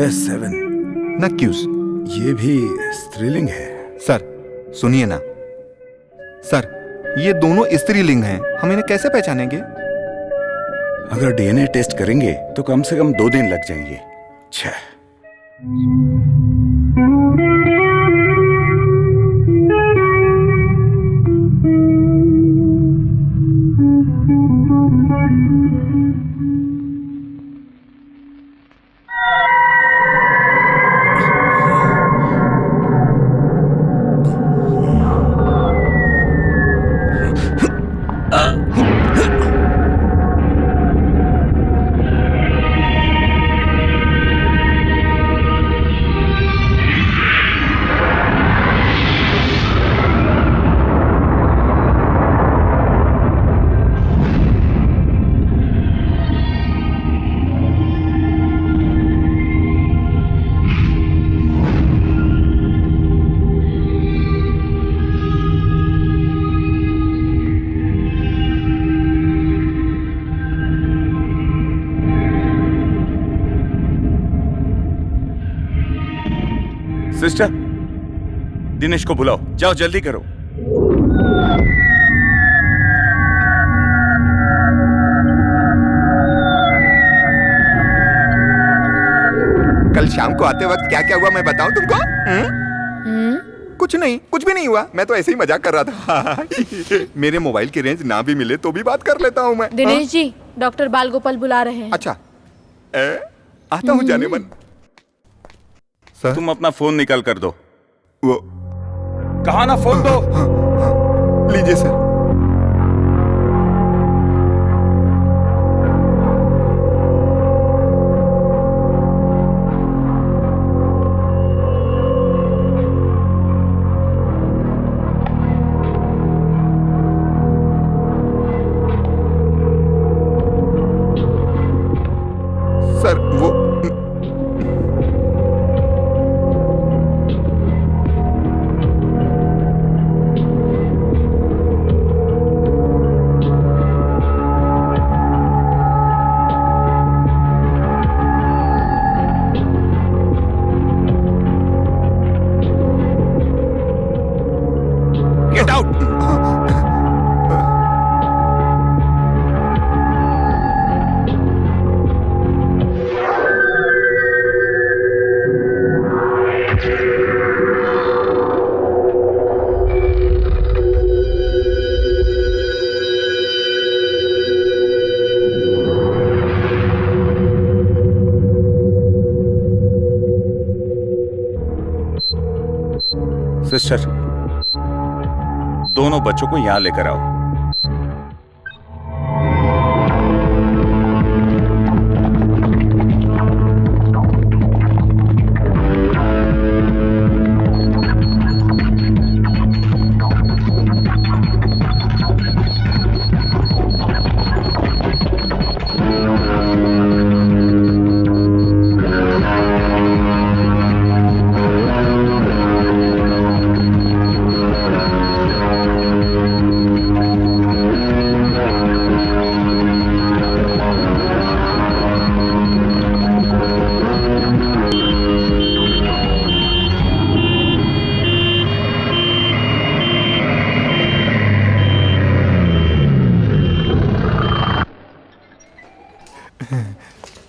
S7 नक्यूस, ये भी स्त्रीलिंग है। सर सुनिए ना सर, ये दोनों स्त्रीलिंग हैं, हम इन्हें कैसे पहचानेंगे? अगर डीएनए टेस्ट करेंगे तो कम से कम 2 दिन लग जाएंगे। छह। सिस्टर, दिनेश को बुलाओ, जाओ जल्दी करो। कल शाम को आते वक्त क्या क्या हुआ मैं बताऊं तुमको? कुछ नहीं, कुछ भी नहीं हुआ, मैं तो ऐसे ही मजाक कर रहा था। मेरे मोबाइल की रेंज ना भी मिले तो भी बात कर लेता हूँ मैं। दिनेश जी, डॉक्टर बालगोपाल बुला रहे हैं। अच्छा, आता हूँ जाने मन। तुम अपना फोन निकाल कर दो। वो कहा ना फोन दो। लीजिए सर। सर वो गेट आउट। सिस्टर, दोनों बच्चों को यहां लेकर आओ।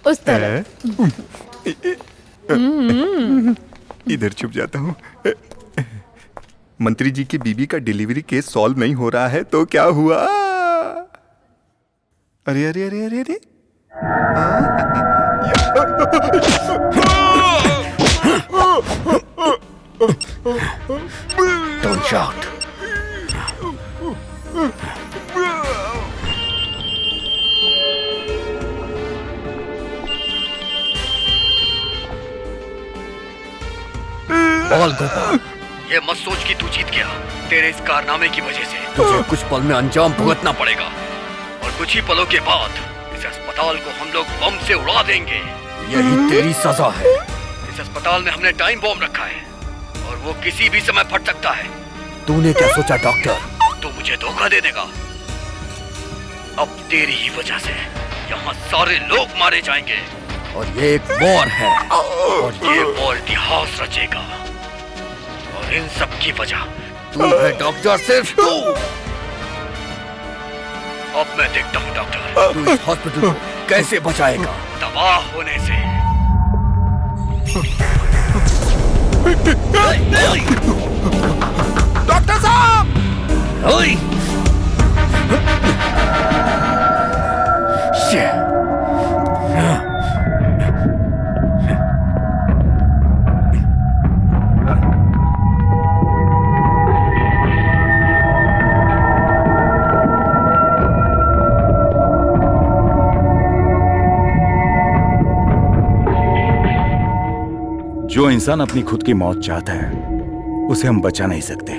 उस तरह। इधर छुप जाता हूँ। मंत्री जी की बीबी का डिलीवरी केस सॉल्व नहीं हो रहा है तो क्या हुआ? अरे अरे अरे अरे अरे Don't shout. पताल गोपाल, ये मत सोच कि तू जीत गया। तेरे इस कारनामे की वजह से तुझे कुछ पल में अंजाम भुगतना पड़ेगा। और कुछ ही पलों के बाद इस अस्पताल को हम लोग बम से उड़ा देंगे। यही तेरी सजा है। इस अस्पताल में हमने टाइम बॉम्ब रखा है और वो किसी भी समय फट सकता है। तूने क्या सोचा डॉक्टर? तू मुझे धोखा दे देगा। अब तेरी ही वजह से यहाँ सारे लोग मारे जाएंगे। और ये एक वॉर है। और ये वॉर इतिहास रचेगा। और इन सब की वजह तू है डॉक्टर, सिर्फ तू। अब मैं देखता हूँ डॉक्टर, तू इस हॉस्पिटल को कैसे बचाएगा? तबाह होने से। डॉक्टर साहब! जो इंसान अपनी खुद की मौत चाहता है उसे हम बचा नहीं सकते।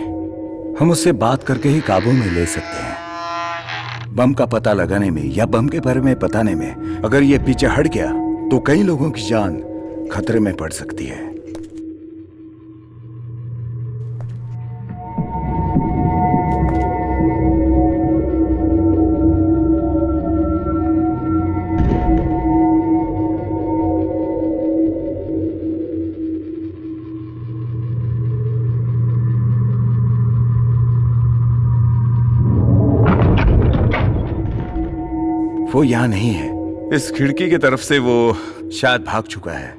हम उससे बात करके ही काबू में ले सकते हैं। बम का पता लगाने में या बम के बारे में बताने में अगर ये पीछे हट गया तो कई लोगों की जान खतरे में पड़ सकती है। वो यहाँ नहीं है। इस खिड़की की तरफ से वो शायद भाग चुका है।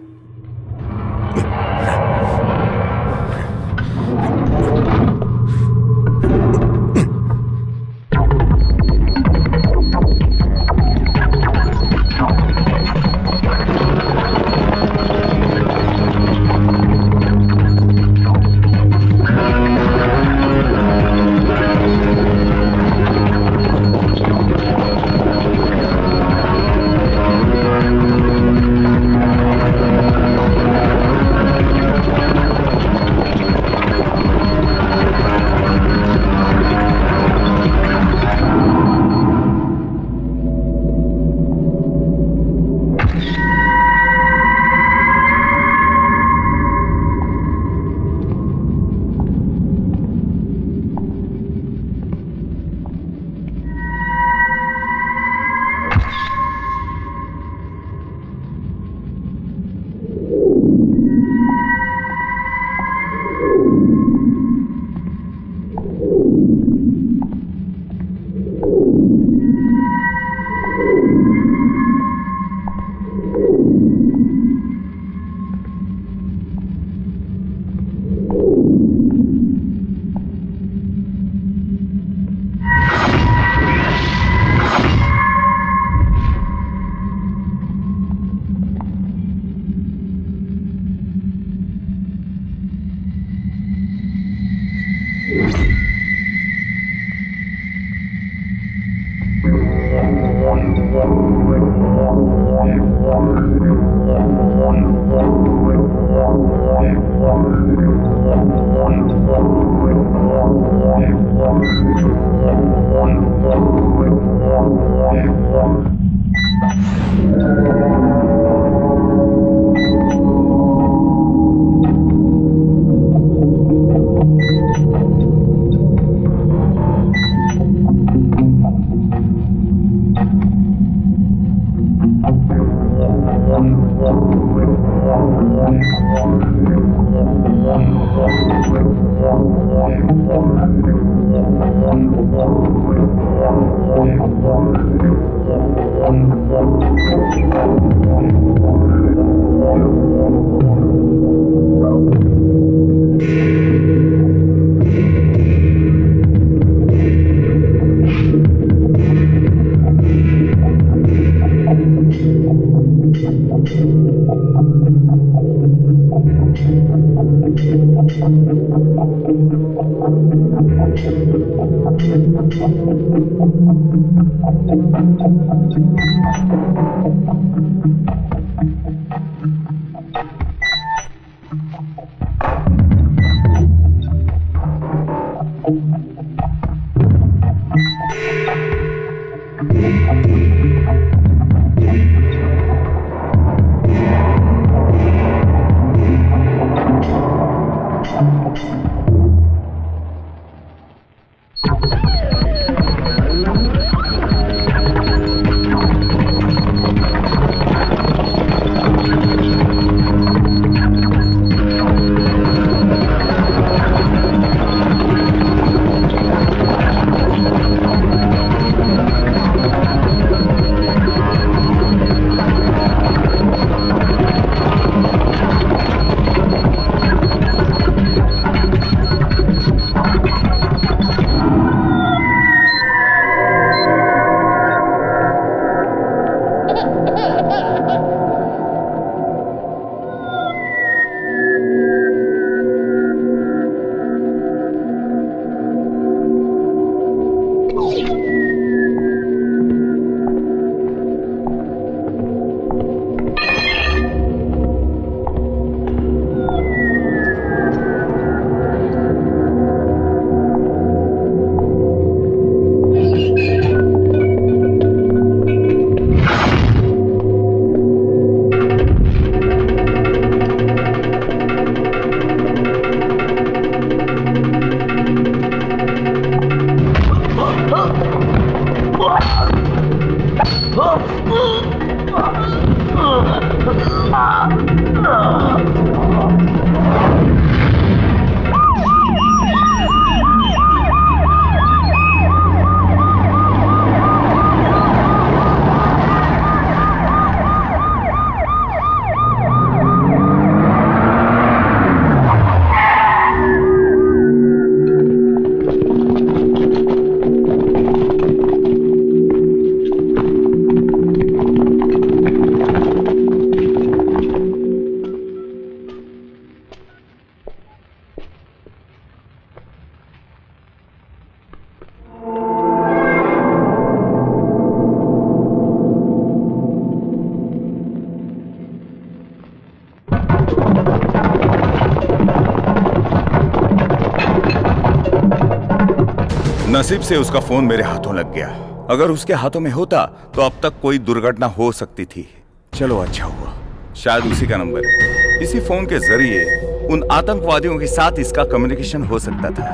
नसीब से उसका फोन मेरे हाथों लग गया। अगर उसके हाथों में होता तो अब तक कोई दुर्घटना हो सकती थी। चलो अच्छा हुआ, शायद उसी का नंबर है। इसी फोन के जरिए उन आतंकवादियों के साथ इसका कम्युनिकेशन हो सकता था।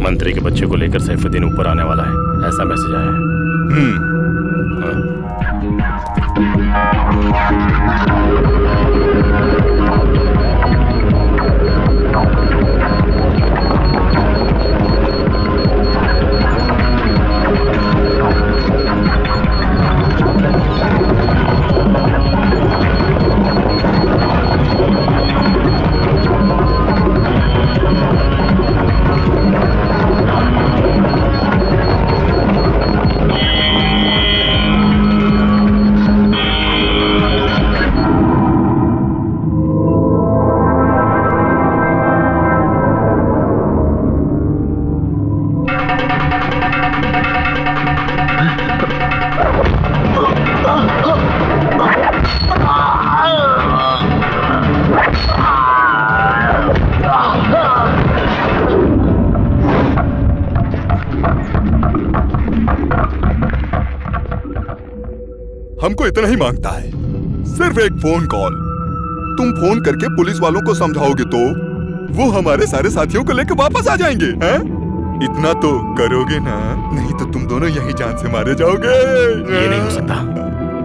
मंत्री के बच्चे को लेकर सैफुद्दीन ऊपर आने वाला है, ऐसा मैसेज आया है। हमको इतना ही मांगता है, सिर्फ एक फोन कॉल। तुम फोन करके पुलिस वालों को समझाओगे तो वो हमारे सारे साथियों को लेकर वापस आ जाएंगे, हैं? इतना तो करोगे ना, नहीं तो तुम दोनों यही जान से मारे जाओगे। ये नहीं हो सकता,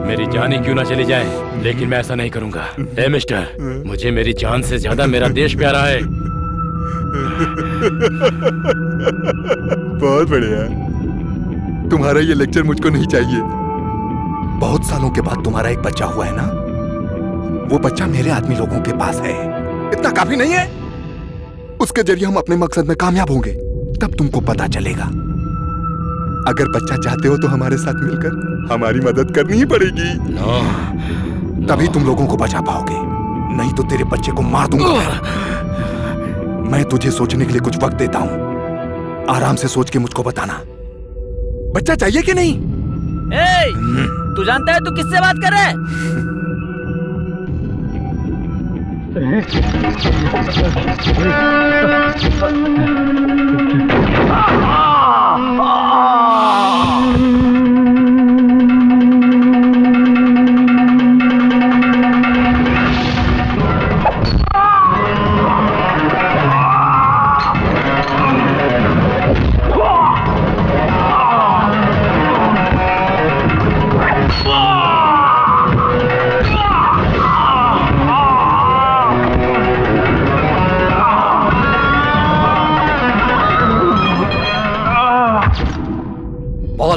मेरी जान ही क्यों ना चली जाए, लेकिन मैं ऐसा नहीं करूंगा। ए मिस्टर, मुझे मेरी जान से ज्यादा मेरा देश प्यारा है। बहुत बढ़िया, तुम्हारा ये लेक्चर मुझको नहीं चाहिए। बहुत सालों के बाद तुम्हारा एक बच्चा हुआ है ना, वो बच्चा मेरे आदमी लोगों के पास है। इतना काफी नहीं है? उसके जरिए हम अपने मकसद में कामयाब होंगे, तब तुमको पता चलेगा। अगर बच्चा चाहते हो तो हमारे साथ मिलकर हमारी मदद करनी ही पड़ेगी। तभी तुम लोगों को बचा पाओगे, नहीं तो तेरे बच्चे को मार दूंगा। मैं तुझे सोचने के लिए कुछ वक्त देता हूं, आराम से सोच के मुझको बताना, बच्चा चाहिए कि नहीं? तू जानता है तू किससे बात कर रहा है?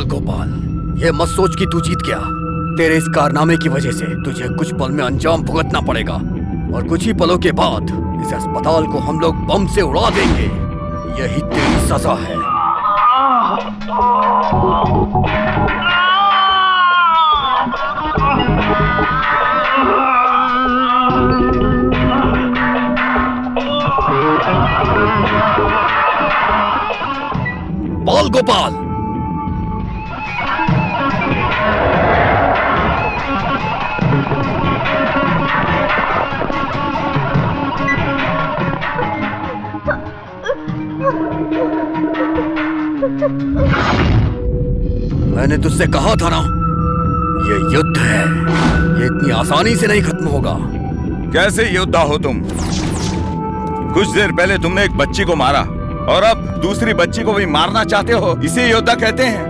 गोपाल, ये मत सोच कि तू जीत गया। तेरे इस कारनामे की वजह से तुझे कुछ पल में अंजाम भुगतना पड़ेगा, और कुछ ही पलों के बाद इस अस्पताल को हम लोग बम से उड़ा देंगे। यही तेरी सजा है। बाल गोपाल। मैंने तुझसे कहा था ना, ये युद्ध है, ये इतनी आसानी से नहीं खत्म होगा। कैसे योद्धा हो तुम? कुछ देर पहले तुमने एक बच्ची को मारा और अब दूसरी बच्ची को भी मारना चाहते हो, इसे योद्धा कहते हैं।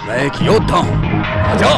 मैं एक योद्धा हूं, आजा।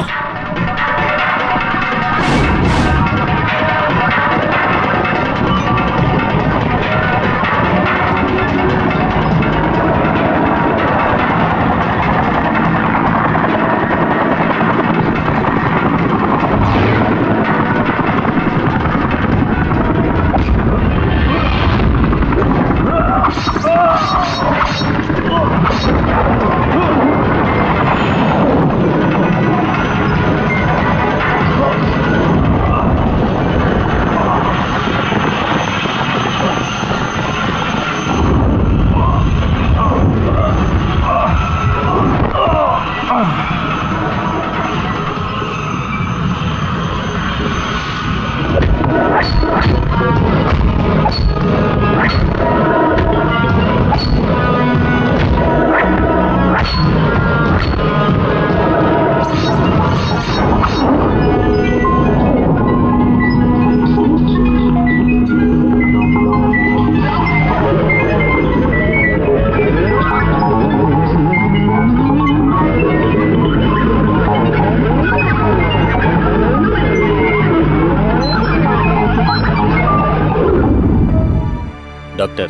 डॉक्टर,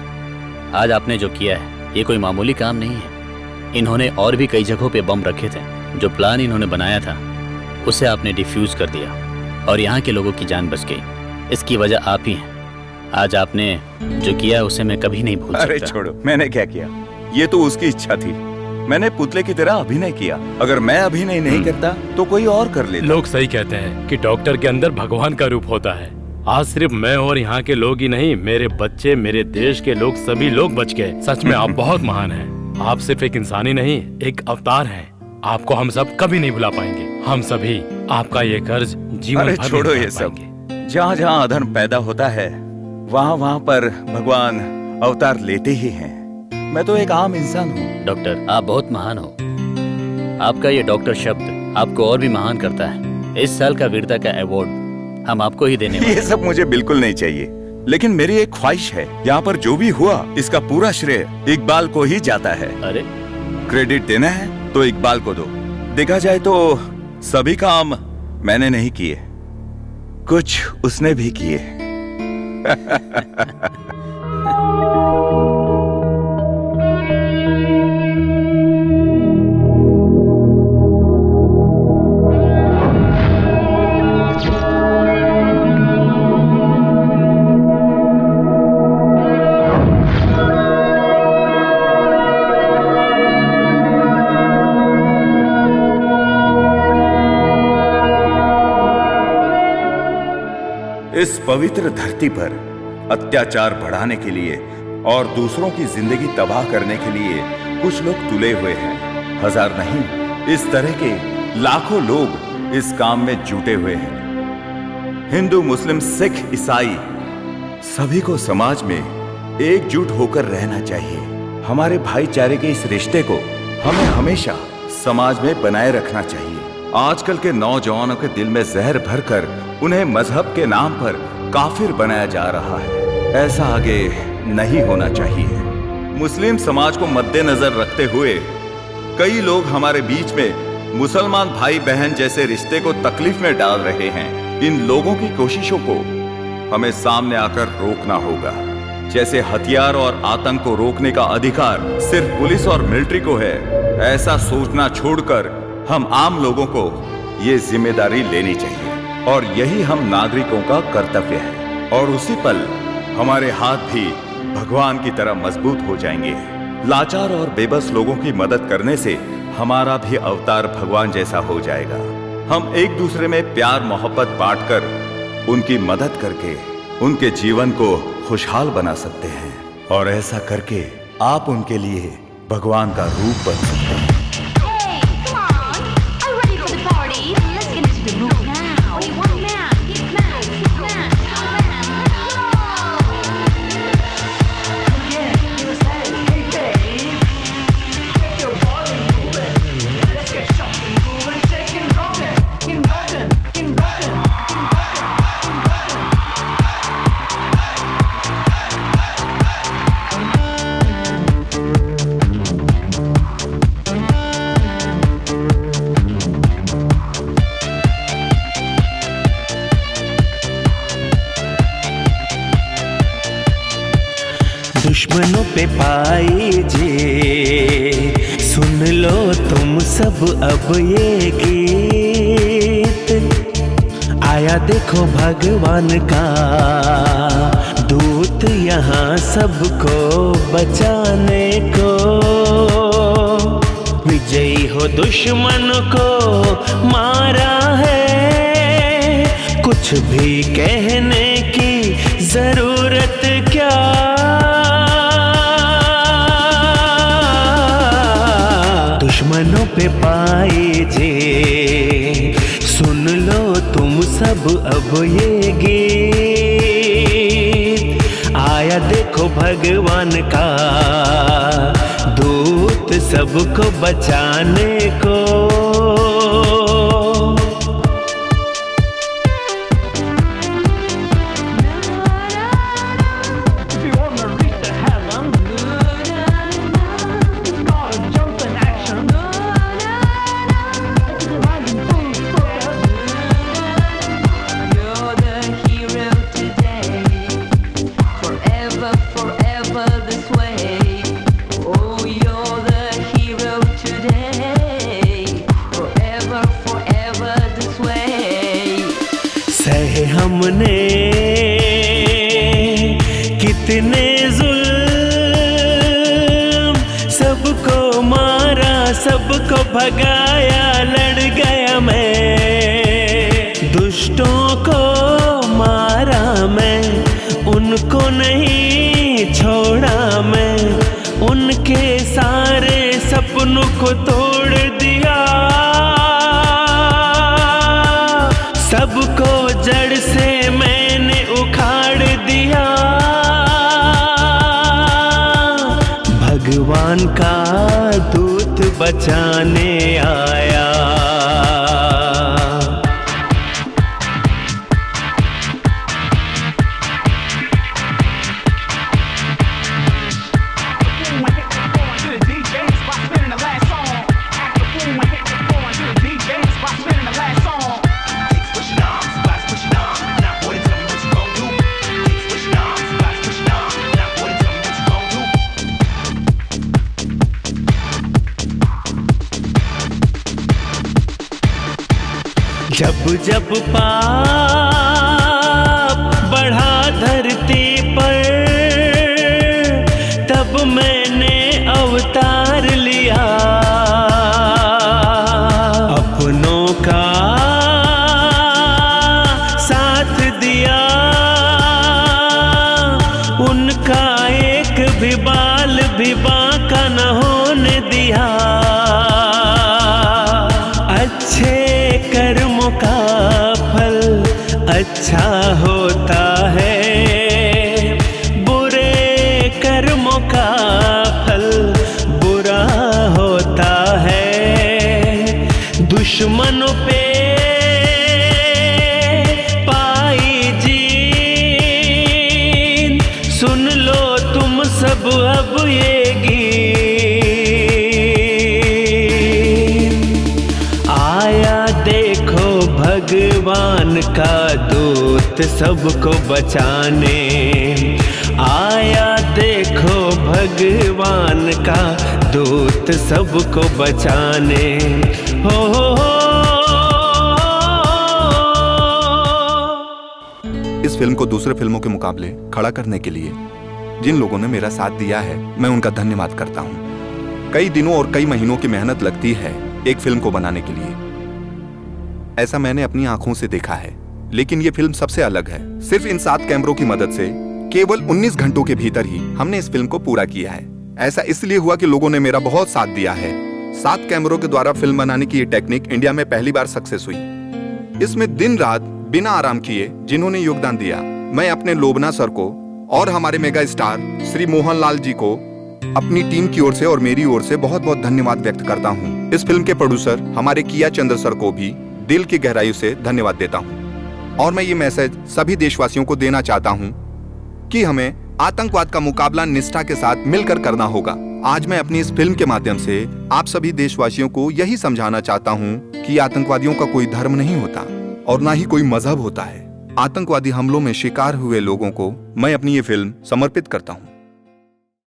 आज आपने जो किया है ये कोई मामूली काम नहीं है। इन्होंने और भी कई जगहों पे बम रखे थे। जो प्लान इन्होंने बनाया था उसे आपने डिफ्यूज कर दिया और यहाँ के लोगों की जान बच गई। इसकी वजह आप ही हैं। आज आपने जो किया उसे मैं कभी नहीं भूल सकता। अरे छोड़ो, मैंने क्या किया? ये तो उसकी इच्छा थी। मैंने पुतले की तरह अभिनय किया। अगर मैं अभिनय नहीं करता तो कोई और कर लेता। लोग सही कहते हैं कि डॉक्टर के अंदर भगवान का रूप होता है। आज सिर्फ मैं और यहाँ के लोग ही नहीं, मेरे बच्चे, मेरे देश के लोग, सभी लोग बच गए। सच में आप बहुत महान हैं। आप सिर्फ एक इंसान ही नहीं, एक अवतार हैं। आपको हम सब कभी नहीं भुला पाएंगे। हम सभी आपका ये कर्ज जीवन भर अरे छोड़ो ये सब। जहाँ जहाँ अधर्म पैदा होता है वहाँ वहाँ पर भगवान अवतार लेते ही हैं। मैं तो एक आम इंसान हूँ। डॉक्टर, आप बहुत महान हो। आपका ये डॉक्टर शब्द आपको और भी महान करता है। इस साल का वीरता का अवार्ड हम आपको ही देने वाले। ये सब मुझे बिल्कुल नहीं चाहिए, लेकिन मेरी एक ख्वाहिश है। यहाँ पर जो भी हुआ इसका पूरा श्रेय इकबाल को ही जाता है। अरे क्रेडिट देना है तो इकबाल को दो। देखा जाए तो सभी काम मैंने नहीं किए, कुछ उसने भी किए। इस पवित्र धरती पर अत्याचार बढ़ाने के लिए और दूसरों की जिंदगी तबाह करने के लिए कुछ लोग तुले हुए हैं। हजार नहीं, इस तरह के लाखों लोग इस काम में जुटे हुए हैं। हिंदू, मुस्लिम, सिख, ईसाई सभी को समाज में एकजुट होकर रहना चाहिए। हमारे भाईचारे के इस रिश्ते को हमें हमेशा समाज में बनाए रखना चाहिए। आजकल के नौजवानों के दिल में जहर भरकर उन्हें मजहब के नाम पर काफिर बनाया जा रहा है। ऐसा आगे नहीं होना चाहिए। मुस्लिम समाज को मद्देनजर रखते हुए कई लोग हमारे बीच में मुसलमान भाई बहन जैसे रिश्ते को तकलीफ में डाल रहे हैं। इन लोगों की कोशिशों को हमें सामने आकर रोकना होगा। जैसे हथियार और आतंक को रोकने का अधिकार सिर्फ पुलिस और मिलिट्री को है, ऐसा सोचना छोड़कर हम आम लोगों को ये जिम्मेदारी लेनी चाहिए और यही हम नागरिकों का कर्तव्य है। और उसी पल हमारे हाथ भी भगवान की तरह मजबूत हो जाएंगे। लाचार और बेबस लोगों की मदद करने से हमारा भी अवतार भगवान जैसा हो जाएगा। हम एक दूसरे में प्यार मोहब्बत बांटकर उनकी मदद करके उनके जीवन को खुशहाल बना सकते हैं, और ऐसा करके आप उनके लिए भगवान का रूप बन सकते हैं। दुश्मनों पे पाई जे, सुन लो तुम सब अब ये गीत। आया देखो भगवान का दूत यहाँ सबको बचाने को। विजयी हो दुश्मन को मारा है, कुछ भी कहने की जरूरत क्या। दुश्मनों पे पाए जे, सुन लो तुम सब अब ये गीत। आया देखो भगवान का दूत सबको बचाने को। हमने कितने जुल्म, सबको मारा सबको भगाया, लड़ गया मैं। दुष्टों को मारा मैं, उनको नहीं छोड़ा मैं। उनके सारे सपनों को तोड़ दिया, सबको जड़ से मैंने उखाड़ दिया। भगवान का दूत बचाने आया। जब जब पाप बढ़ा धरती पर, तब मैंने अवतार लिया। अपनों का साथ दिया, उनका एक भी बाल भी बांका न होने दिया। अच्छे कर्मों का फल अच्छा होता है, बुरे कर्मों का फल बुरा होता है। दुश्मनों पे पाई जीत, सुन लो तुम सब अब ये भगवान का दूत सबको बचाने आया। देखो भगवान का दूत सबको बचाने। हो इस फिल्म को दूसरे फिल्मों के मुकाबले खड़ा करने के लिए जिन लोगों ने मेरा साथ दिया है, मैं उनका धन्यवाद करता हूँ। कई दिनों और कई महीनों की मेहनत लगती है एक फिल्म को बनाने के लिए। ऐसा मैंने अपनी आंखों से देखा है। लेकिन ये फिल्म सबसे अलग है। सिर्फ इन 7 कैमरों की मदद से केवल 19 घंटों के भीतर ही हमने इस फिल्म को पूरा किया है। ऐसा इसलिए हुआ कि लोगों ने मेरा बहुत साथ दिया है। 7 कैमरों के द्वारा फिल्म बनाने की ये टेक्निक इंडिया में पहली बार सक्सेस हुई। इसमें दिन रात बिना आराम किए जिन्होंने योगदान दिया, मैं अपने लोबना सर को और हमारे मेगा स्टार श्री मोहनलाल जी को अपनी टीम की ओर से और मेरी ओर से बहुत बहुत धन्यवाद व्यक्त करता हूँ। इस फिल्म के प्रोड्यूसर हमारे किया चंद्र सर को भी दिल की गहराई से धन्यवाद देता हूँ। और मैं ये मैसेज सभी देशवासियों को देना चाहता हूँ कि हमें आतंकवाद का मुकाबला निष्ठा के साथ मिलकर करना होगा। आज मैं अपनी इस फिल्म के माध्यम से आप सभी देशवासियों को यही समझाना चाहता हूँ कि आतंकवादियों का कोई धर्म नहीं होता और ना ही कोई मजहब होता है। आतंकवादी हमलों में शिकार हुए लोगों को मैं अपनी ये फिल्म समर्पित करता हूँ।